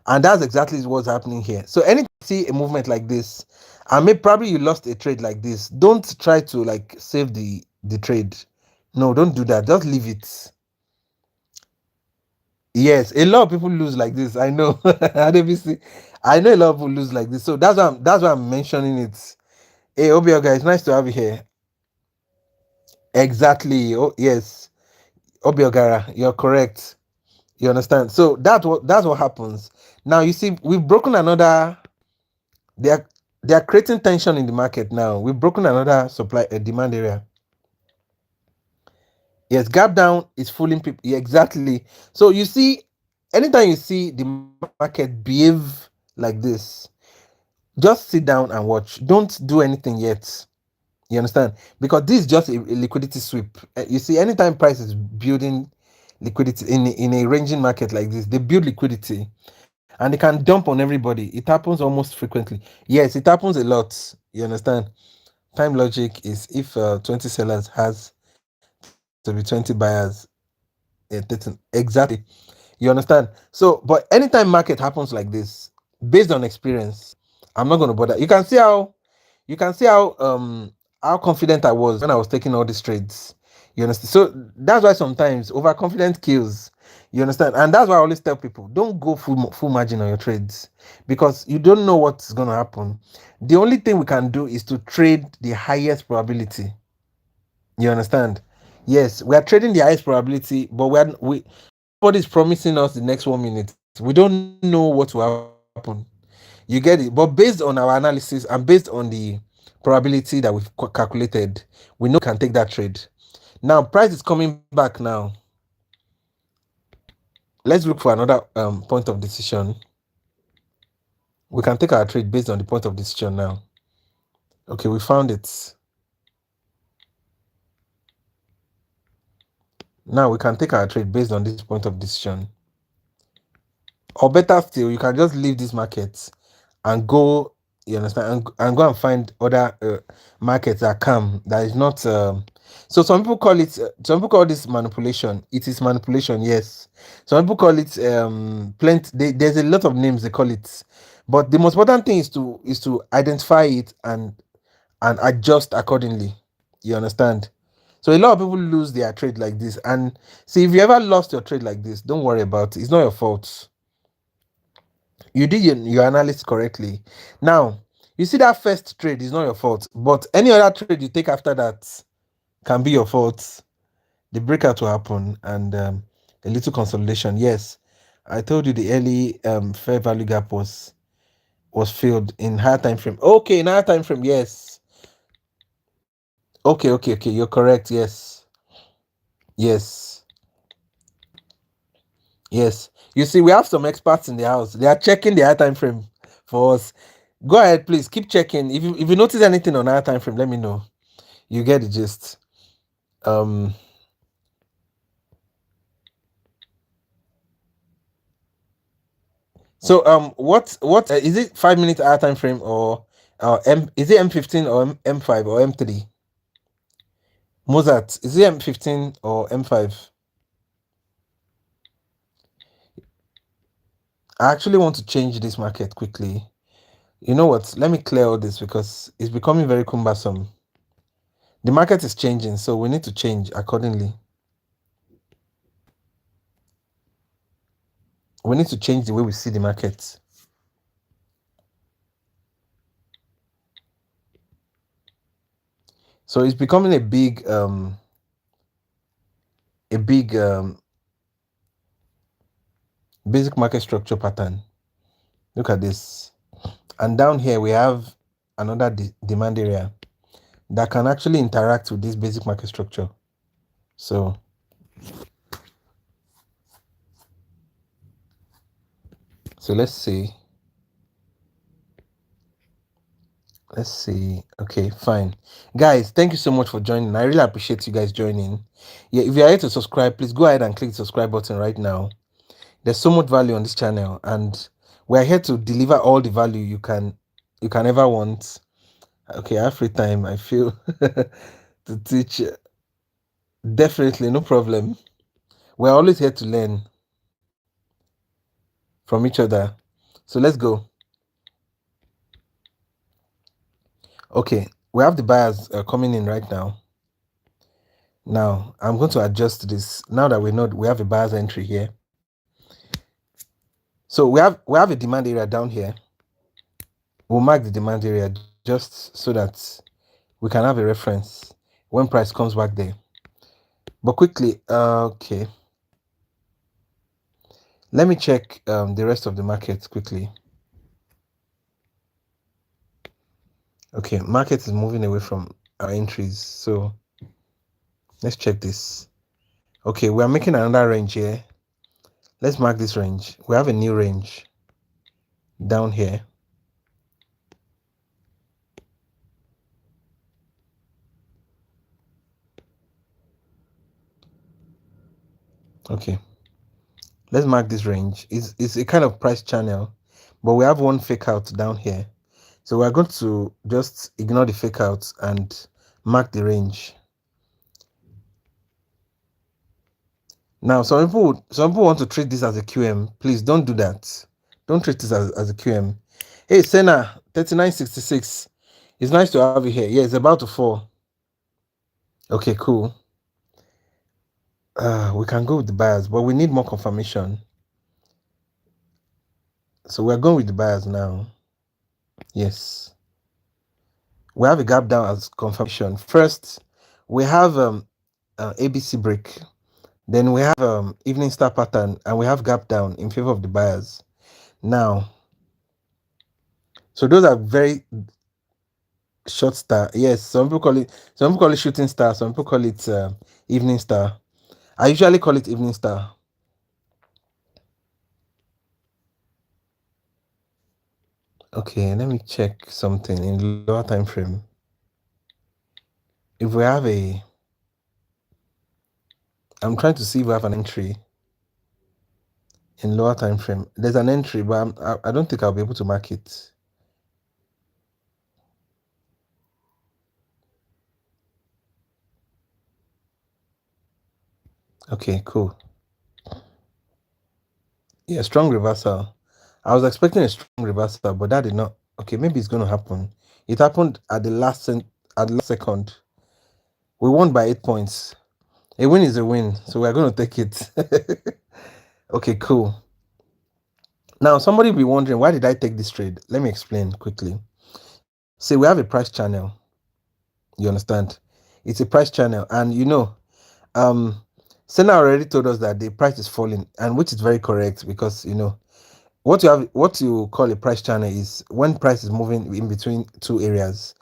And that's exactly what's happening here. So anytime you see a movement like this, and maybe probably you lost a trade like this, don't try to like save the trade. No, don't do that. Just leave it. Yes, a lot of people lose like this. I know. I know a lot of people lose like this. So that's why I'm mentioning it. Hey, Obio guys, nice to have you here. Exactly. Oh yes, Obiogara, you're correct. You understand? So that's what happens. Now you see, we've broken another. They are they are creating tension in the market now. We've broken another supply demand area. Yes, gap down is fooling people. Yeah, exactly. So you see, anytime you see the market behave like this, just sit down and watch. Don't do anything yet. You understand? Because this is just a liquidity sweep. You see, anytime price is building liquidity in a ranging market like this, they build liquidity and they can dump on everybody. It happens almost frequently. Yes, it happens a lot. You understand? Time logic is if 20 sellers has to be 20 buyers. Exactly. You understand? So, but anytime market happens like this, based on experience, I'm not going to bother. You can see how confident I was when I was taking all these trades. You understand? So that's why sometimes overconfident kills. You understand? And that's why I always tell people, don't go full margin on your trades because you don't know what's going to happen. The only thing we can do is to trade the highest probability. You understand? Yes, we are trading the highest probability, but nobody's promising us the next 1 minute. We don't know what will happen. You get it? But based on our analysis and based on the probability that we've calculated, we know we can take that trade. Now, price is coming back now. Let's look for another point of decision. We can take our trade based on the point of decision now. Okay, we found it. Now we can take our trade based on this point of decision. Or better still, you can just leave this market and go, you understand, and go and find other markets that come that is not so some people call this manipulation. It is manipulation, yes. Some people call it plenty. There's a lot of names they call it, but the most important thing is to identify it and adjust accordingly. You understand? So a lot of people lose their trade like this. And see, if you ever lost your trade like this, don't worry about it. It's not your fault. You did your analysis correctly. Now, you see that first trade is not your fault, but any other trade you take after that can be your fault. The breakout will happen and a little consolidation. Yes, I told you the early fair value gap was filled in higher time frame. Okay, in higher time frame, yes. Okay. You're correct. Yes. Yes. You see, we have some experts in the house. They are checking the higher time frame for us. Go ahead, please keep checking. If you notice anything on higher time frame, let me know. You get the gist. Um. So what is it? 5 minutes higher time frame or is it M15 or M5 or M3? Mozart, is it M15 or M5? I actually want to change this market quickly. You know what? Let me clear all this because it's becoming very cumbersome. The market is changing, so we need to change accordingly. We need to change the way we see the market. So it's becoming a big basic market structure pattern. Look at this. And down here we have another demand area that can actually interact with this basic market structure. So let's see. Let's see. Okay, fine. Guys, thank you so much for joining. I really appreciate you guys joining. Yeah, if you are here to subscribe, please go ahead and click the subscribe button right now. There's so much value on this channel, and we're here to deliver all the value you can ever want. Okay, I have free time. I feel to teach. Definitely, no problem. We're always here to learn from each other. So let's go. Okay, we have the buyers coming in right now. Now, I'm going to adjust this. Now that we know we have a buyer's entry here. So we have a demand area down here. We'll mark the demand area just so that we can have a reference when price comes back there. But quickly, okay. Let me check the rest of the market quickly. Okay, market is moving away from our entries. So let's check this. Okay, we are making another range here. Let's mark this range. We have a new range down here. Okay, let's mark this range. It's a kind of price channel, but we have one fake out down here. So we're going to just ignore the fake outs and mark the range. Now, some people want to treat this as a QM. Please don't do that. Don't treat this as a QM. Hey, Senna, 3966. It's nice to have you here. Yeah, it's about to fall. Okay, cool. We can go with the buyers, but we need more confirmation. So we're going with the buyers now. Yes. We have a gap down as confirmation. First, we have ABC break. Then we have evening star pattern, and we have gap down in favor of the buyers. Now, so those are very short star. Yes, some people call it shooting star. Some people call it evening star. I usually call it evening star. Okay, let me check something in lower time frame. If we have I'm trying to see if we have an entry in lower time frame. There's an entry, but I don't think I'll be able to mark it. Okay, cool. Yeah, strong reversal. I was expecting a strong reversal, but that did not. Okay, maybe it's going to happen. It happened at the last second. We won by 8 points. A win is a win, so we're going to take it. Okay, cool. Now, somebody will be wondering, why did I take this trade? Let me explain quickly. See, we have a price channel. You understand? It's a price channel, and Senna already told us that the price is falling, and which is very correct because what you call a price channel is when price is moving in between two areas.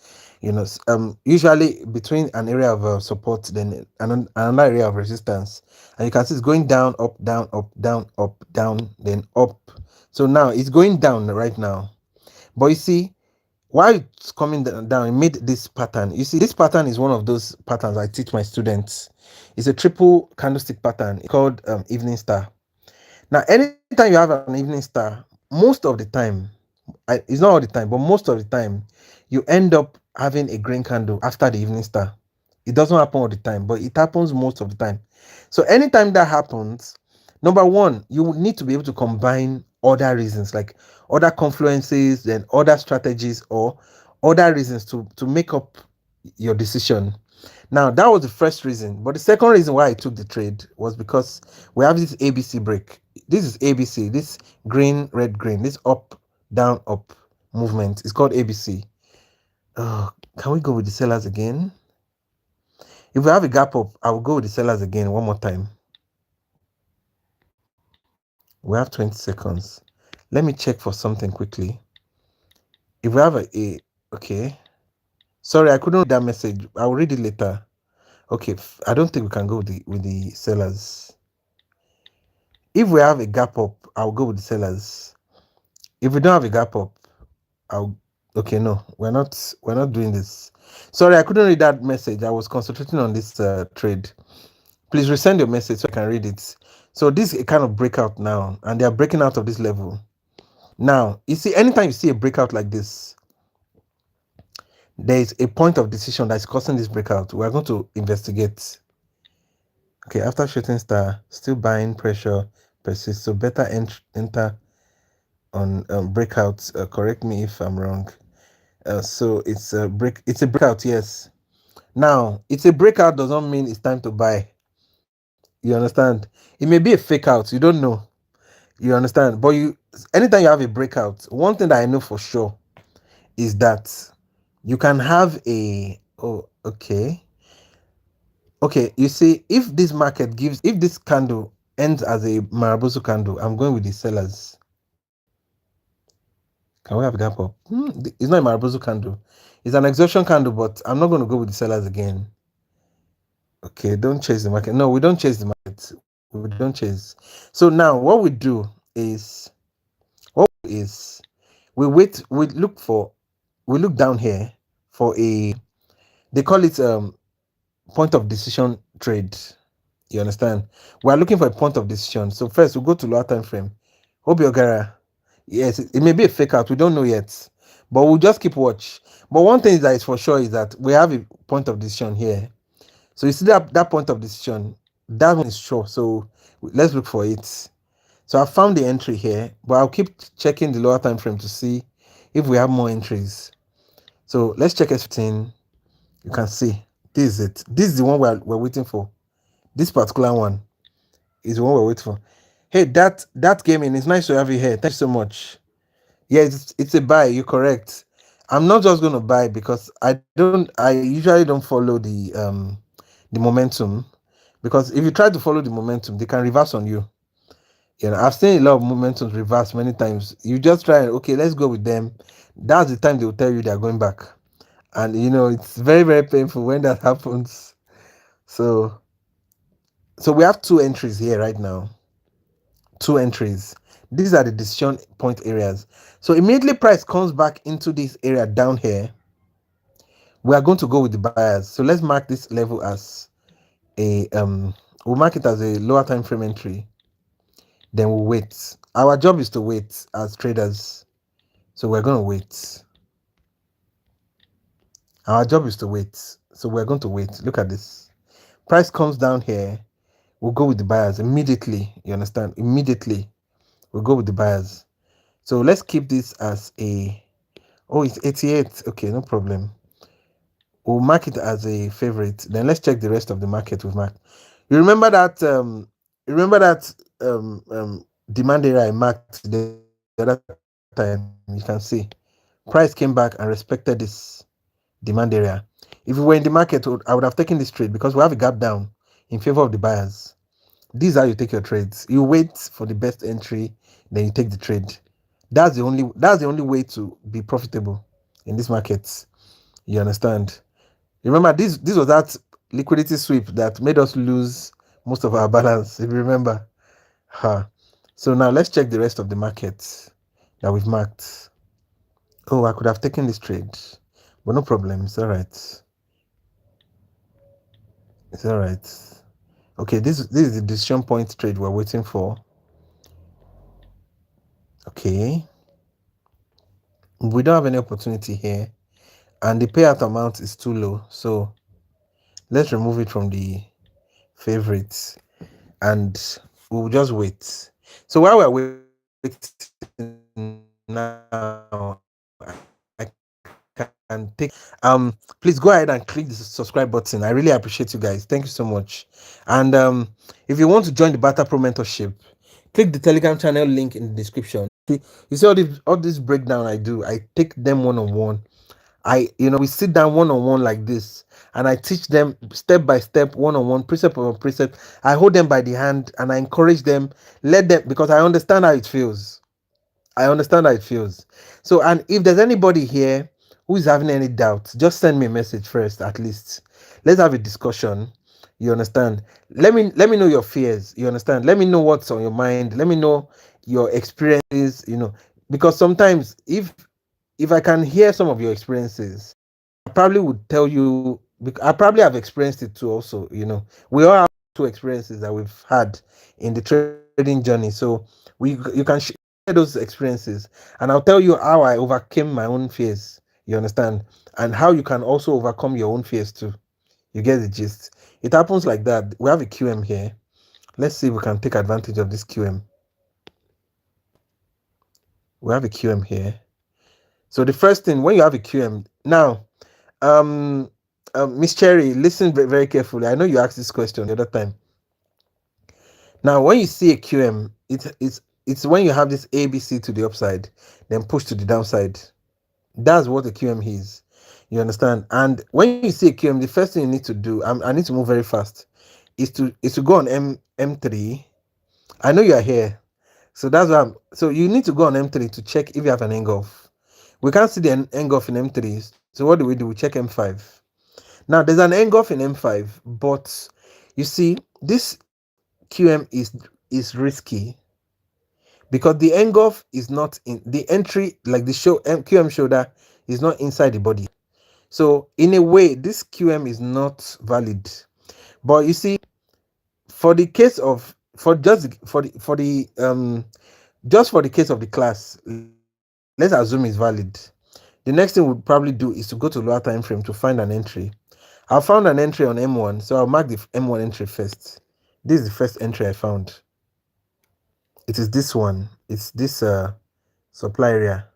Usually between an area of support, then another area of resistance, and you can see it's going down, up, down, up, down, up, down, then up. So now it's going down right now, but you see, while it's coming down, it made this pattern. You see, this pattern is one of those patterns I teach my students. It's a triple candlestick pattern. It's called evening star. Now, anytime you have an evening star, most of the time, it's not all the time, but most of the time, you end up having a green candle after the evening star. It doesn't happen all the time, but it happens most of the time. So anytime that happens, number one, you need to be able to combine other reasons, like other confluences and other strategies or other reasons to make up your decision. Now, that was the first reason. But the second reason why I took the trade was because we have this ABC break. This is ABC, this green, red, green, this up, down, up movement. It's called ABC. Can we go with the sellers again? If we have a gap up, I will go with the sellers again one more time. We have 20 seconds. Let me check for something quickly. If we have a okay. Sorry, I couldn't read that message. I'll read it later. Okay, I don't think we can go with the sellers. If we have a gap up, I'll go with the sellers. If we don't have a gap up, I'll okay. No, we're not doing this. Sorry, I couldn't read that message. I was concentrating on this trade. Please resend your message so I can read it. So this is a kind of breakout now, and they are breaking out of this level. Now, you see, anytime you see a breakout like this, there is a point of decision that's causing this breakout. We are going to investigate. Okay, after shooting star, still buying pressure persists. So better enter on breakouts. Correct me if I'm wrong. So it's a break. It's a breakout. Yes. Now it's a breakout does not mean it's time to buy. You understand? It may be a fake out. You don't know. You understand? But anytime you have a breakout, one thing that I know for sure is that you can have a okay, you see, if this candle ends as a Maraboso candle, I'm going with the sellers. Can we have a gap up? It's not a Maraboso candle. It's an exhaustion candle, but I'm not going to go with the sellers again. Okay, don't chase the market. No, we don't chase the market. We don't chase. So now what we do is we wait, we look down here for they call it point of decision trade. You understand? We are looking for a point of decision. So first we'll go to lower time frame. Obiogara. Yes, it may be a fake out. We don't know yet. But we'll just keep watch. But one thing that is for sure is that we have a point of decision here. So you see that point of decision, that one is sure. So let's look for it. So I found the entry here, but I'll keep checking the lower time frame to see if we have more entries. So let's check S15. You can see this is it. This is the one we're waiting for. This particular one is the one we're waiting for. Hey, that gaming, it's nice to have you here. Thank you so much. Yeah, it's a buy. You're correct. I'm not just gonna buy because I usually don't follow the momentum, because if you try to follow the momentum, they can reverse on you. You know, I've seen a lot of momentums reverse many times. You just try, okay, let's go with them. That's the time they will tell you they're going back. And you know, it's very, very painful when that happens. So we have two entries here right now. Two entries. These are the decision point areas. So immediately price comes back into this area down here, we are going to go with the buyers. So let's mark this level as we'll mark it as a lower time frame entry. Then we'll wait. Our job is to wait as traders. So we're going to wait. Our job is to wait. So we're going to wait. Look at this. Price comes down here. We'll go with the buyers immediately. You understand? Immediately. We'll go with the buyers. So let's keep this as it's 88. Okay, no problem. We'll mark it as a favorite. Then let's check the rest of the market we've marked. You remember that demand area I marked the other time? You can see price came back and respected this demand area. If we were in the market, I would have taken this trade because we have a gap down in favor of the buyers. This is how you take your trades. You wait for the best entry, then you take the trade. That's the only way to be profitable in this market. You understand? Remember, this was that liquidity sweep that made us lose most of our balance. If you remember. So now let's check the rest of the markets that we've marked. Oh, I could have taken this trade, but no problem. It's all right. It's all right. Okay, this is the decision point trade we're waiting for. Okay. We don't have any opportunity here, and the payout amount is too low. So let's remove it from the favorites, and we'll just wait. So while we're waiting now, I can take please go ahead and click the subscribe button. I really appreciate you guys. Thank you so much. And if you want to join the Barter-Pro mentorship, click the Telegram channel link in the description. You see all this breakdown I do, I take them one-on-one, we sit down one on one like this, and I teach them step by step, one on one, precept over precept. I hold them by the hand and I encourage them, let them, because I understand how it feels. I understand how it feels. So, and if there's anybody here who is having any doubts, just send me a message first, at least. Let's have a discussion. You understand? Let me know your fears. You understand? Let me know what's on your mind. Let me know your experiences. Because sometimes if I can hear some of your experiences, I probably would tell you. I probably have experienced it too. Also, we all have two experiences that we've had in the trading journey. So you can share those experiences, and I'll tell you how I overcame my own fears. You understand, and how you can also overcome your own fears too. You get the gist. It happens like that. We have a QM here. Let's see if we can take advantage of this QM. We have a QM here. So the first thing, when you have a QM now, um, Miss Cherry, listen very, very carefully. I know you asked this question the other time. Now, when you see a QM, it's when you have this ABC to the upside, then push to the downside. That's what a QM is. You understand? And when you see a QM, the first thing you need to do, I need to move very fast, is to go on M3. I know you are here, so that's why. So you need to go on M3 to check if you have an engulf. We can't see the engulf in M3, so what do? We check M5. Now there's an engulf in M5, but you see this QM is risky because the engulf is not in the entry, like the QM shoulder is not inside the body. So in a way, this QM is not valid. But you see, for the case of for just for the just for the case of the class, let's assume it's valid. The next thing we'll probably do is to go to lower time frame to find an entry. I found an entry on M1, so I'll mark the M1 entry first. This is the first entry I found. It is this one. It's this supply area.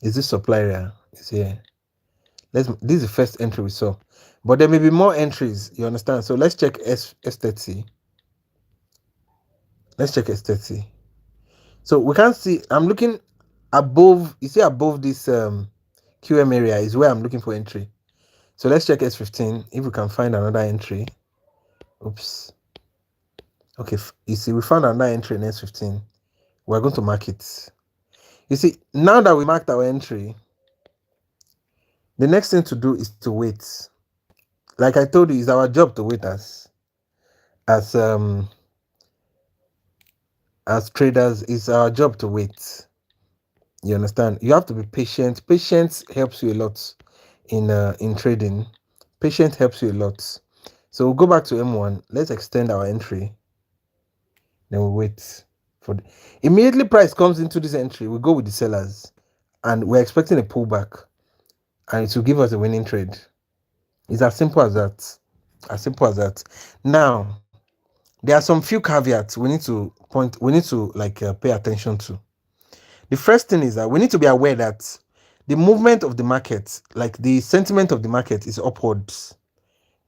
Is this supply area? It's here. This is the first entry we saw. But there may be more entries, you understand? So let's check S30. Let's check S30. So we can see, I'm looking above, you see above this QM area is where I'm looking for entry. So let's check S15 if we can find another entry. Oops. Okay, you see, we found another entry in S15. We're going to mark it. You see, now that we marked our entry, the next thing to do is to wait. Like I told you, it's our job to wait as traders. It's our job to wait. You understand? You have to be patient. Patience helps you a lot in trading. Patience helps you a lot. So we'll go back to M1. Let's extend our entry. Then we'll wait for immediately price comes into this entry. We go with the sellers, and we're expecting a pullback, and it will give us a winning trade. It's as simple as that. As simple as that. Now, there are some few caveats we need to pay attention to. The first thing is that we need to be aware that the movement of the market, like the sentiment of the market, is upwards.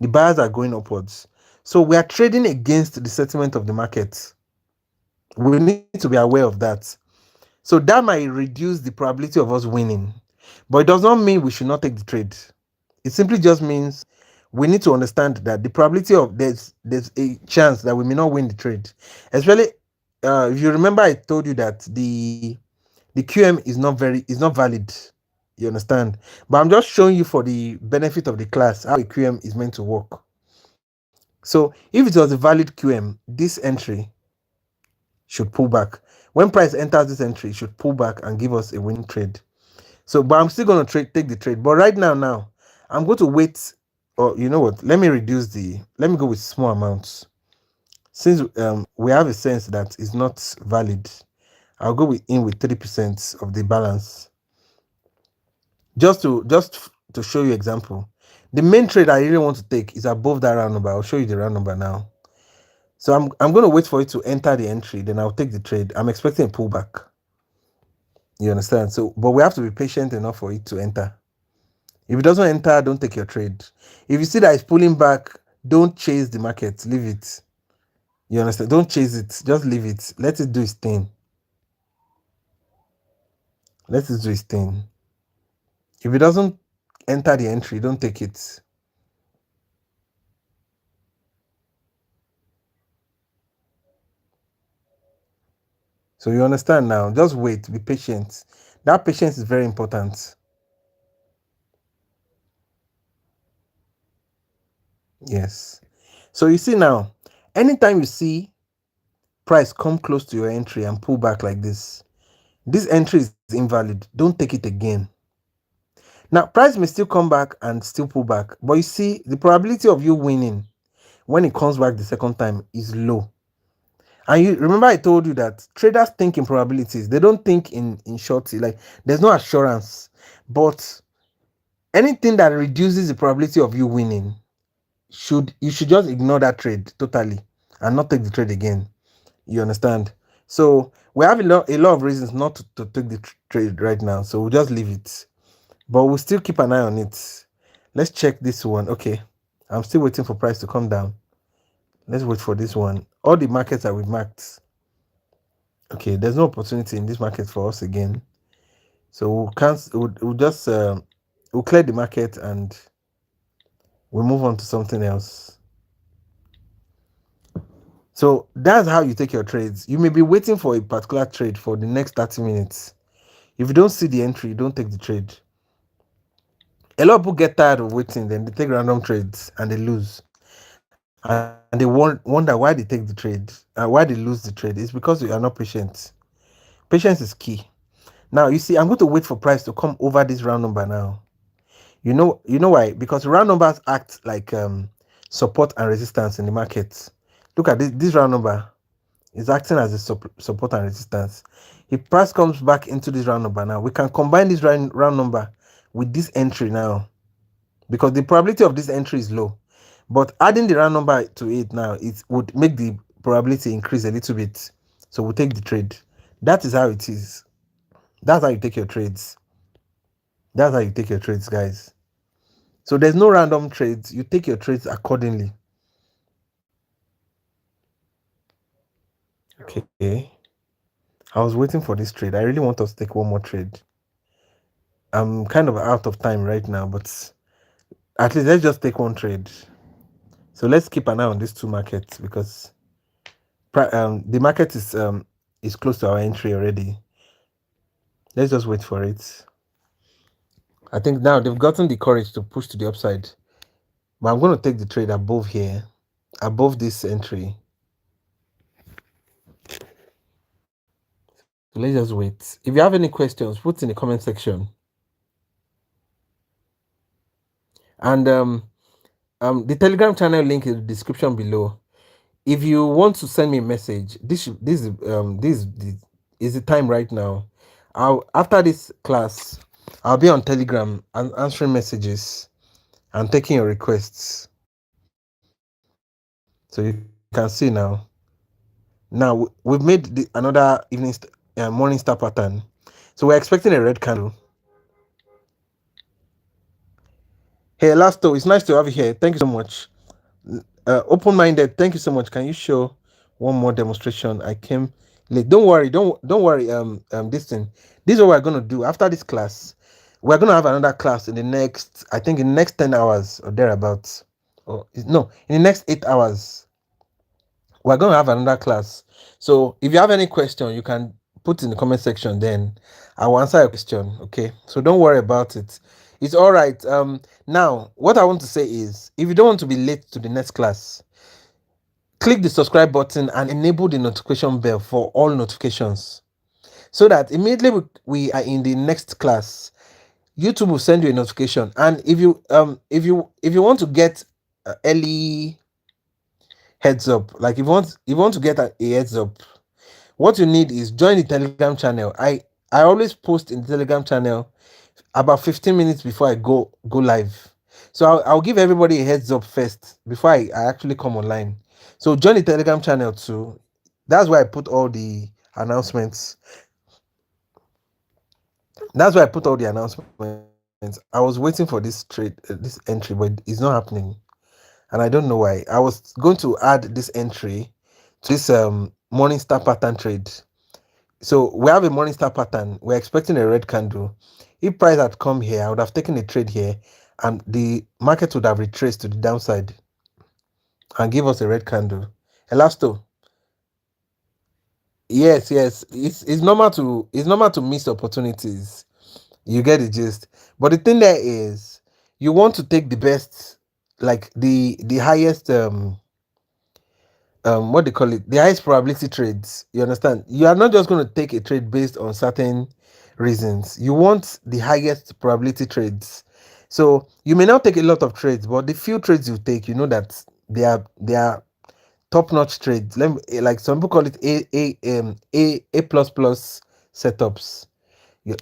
The buyers are going upwards. So we are trading against the sentiment of the market. We need to be aware of that. So that might reduce the probability of us winning. But it does not mean we should not take the trade. It simply just means we need to understand that the probability of there's a chance that we may not win the trade. Especially if you remember, I told you that the QM is not valid. You understand? But I'm just showing you for the benefit of the class how a QM is meant to work. So if it was a valid QM, this entry should pull back. When price enters this entry, it should pull back and give us a winning trade. So, but I'm still going to take the trade. But right now, I'm going to wait. Or you know what? Let me go with small amounts. Since we have a sense that it's not valid, I'll go with 3% of the balance. Just to show you example. The main trade I really want to take is above that round number. I'll show you the round number now. So I'm going to wait for it to enter the entry, then I'll take the trade. I'm expecting a pullback. You understand? So, but we have to be patient enough for it to enter. If it doesn't enter, don't take your trade. If you see that it's pulling back, don't chase the market. Leave it. You understand? Don't chase it. Just leave it. Let it do its thing. Let it do its thing. If it doesn't enter the entry, don't take it. So you understand now. Just wait, be patient. That patience is very important. Yes. So you see now, anytime you see price come close to your entry and pull back like this entry is invalid. Don't take it again. Now, price may still come back and still pull back, but you see, the probability of you winning when it comes back the second time is low. And you remember I told you that traders think in probabilities, they don't think in shorty. Like there's no assurance. But anything that reduces the probability of you winning, you should just ignore that trade totally and not take the trade again. You understand? So we have a lot of reasons not to take the trade right now. So we'll just leave it. But we'll still keep an eye on it. Let's check this one. Okay. I'm still waiting for price to come down. Let's wait for this one. All the markets that we marked. Okay, there's no opportunity in this market for us again. So we'll cancel. We'll just we'll clear the market and we'll move on to something else. So that's how you take your trades. You may be waiting for a particular trade for the next 30 minutes. If you don't see the entry, don't take the trade. A lot of people get tired of waiting, then they take random trades and they lose. And they wonder why they take the trade, why they lose the trade. It's because you are not patient. Patience is key. Now you see, I'm going to wait for price to come over this round number now. You know why? Because round numbers act like support and resistance in the market. Look at this round number is acting as a support and resistance. If price comes back into this round number now, we can combine this round number with this entry now, because the probability of this entry is low. But adding the round number to it now, it would make the probability increase a little bit. So we'll take the trade. That is how it is. That's how you take your trades. That's how you take your trades, guys. So there's no random trades. You take your trades accordingly. Okay. I was waiting for this trade. I really want us to take one more trade. I'm kind of out of time right now, but at least let's just take one trade. So let's keep an eye on these two markets, because the market is close to our entry already. Let's just wait for it. I think now they've gotten the courage to push to the upside. But I'm going to take the trade above here, above this entry. So let's just wait. If you have any questions, put in the comment section. And the Telegram channel link is in the description below. If you want to send me a message, this is the time right now. After this class, I'll be on Telegram and answering messages and taking your requests. So you can see now. Now we've made another morning star pattern. So we're expecting a red candle. Hey, Elasto, it's nice to have you here. Thank you so much. Open-minded, thank you so much. Can you show one more demonstration? I came late. Don't worry, don't worry. This is what we're gonna do after this class. We're gonna have another class in the next, I think, in the next 10 hours or thereabouts. Or no, in the next 8 hours. We're gonna have another class. So if you have any question, you can put in the comment section. Then I will answer your question. Okay. So don't worry about it. It's all right. Now what I want to say is, if you don't want to be late to the next class, click the subscribe button and enable the notification bell for all notifications, so that immediately we are in the next class, YouTube will send you a notification. And if you want to get early heads up, like if you want to get a heads up, what you need is join the Telegram channel. I always post in the Telegram channel about 15 minutes before I go live. So I'll give everybody a heads up first before I actually come online. So join the Telegram channel too. That's where I put all the announcements. That's why I put all the announcements. I was waiting for this trade, this entry, but it's not happening, and I don't know why. I was going to add this entry to this morning star pattern trade, So we have a morning star pattern. We're expecting a red candle. If price had come here, I would have taken a trade here, and the market would have retraced to the downside and give us a red candle. Elasto, yes, yes, it's normal to miss opportunities. You get the gist. But the thing there is, you want to take the best, like the highest what they call it, the highest probability trades. You understand? You are not just going to take a trade based on certain reasons. You want the highest probability trades. So you may not take a lot of trades, but the few trades you take, you know that they are top-notch trades. Let me, like some people call it a plus plus setups.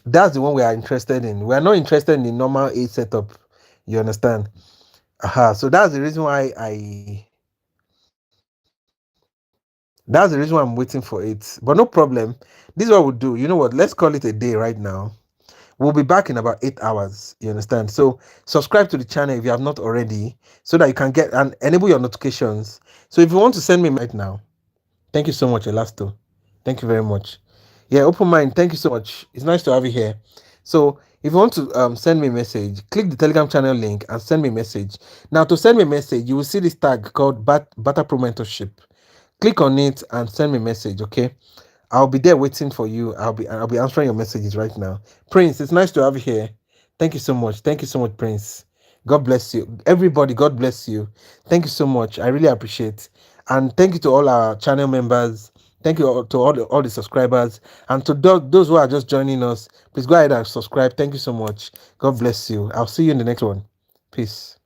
That's the one we are interested in. We are not interested in the normal A setup. You understand? So that's the reason why that's the reason why I'm waiting for it. But no problem. This is what we'll do. You know what? Let's call it a day right now. We'll be back in about 8 hours. You understand? So subscribe to the channel if you have not already, so that you can get and enable your notifications. So if you want to send me right now, thank you so much, Elasto. Thank you very much. Yeah, open mind. Thank you so much. It's nice to have you here. So if you want to send me a message, click the Telegram channel link and send me a message. Now to send me a message, you will see this tag called Barter-Pro Mentorship. Click on it and send me a message. Okay, I'll be there waiting for you. I'll be answering your messages right now. Prince, it's nice to have you here. Thank you so much. Thank you so much, Prince. God bless you. Everybody, God bless you. Thank you so much. I really appreciate. And thank you to all our channel members. Thank you to all the subscribers. And to those who are just joining us, please go ahead and subscribe. Thank you so much. God bless you. I'll see you in the next one. Peace.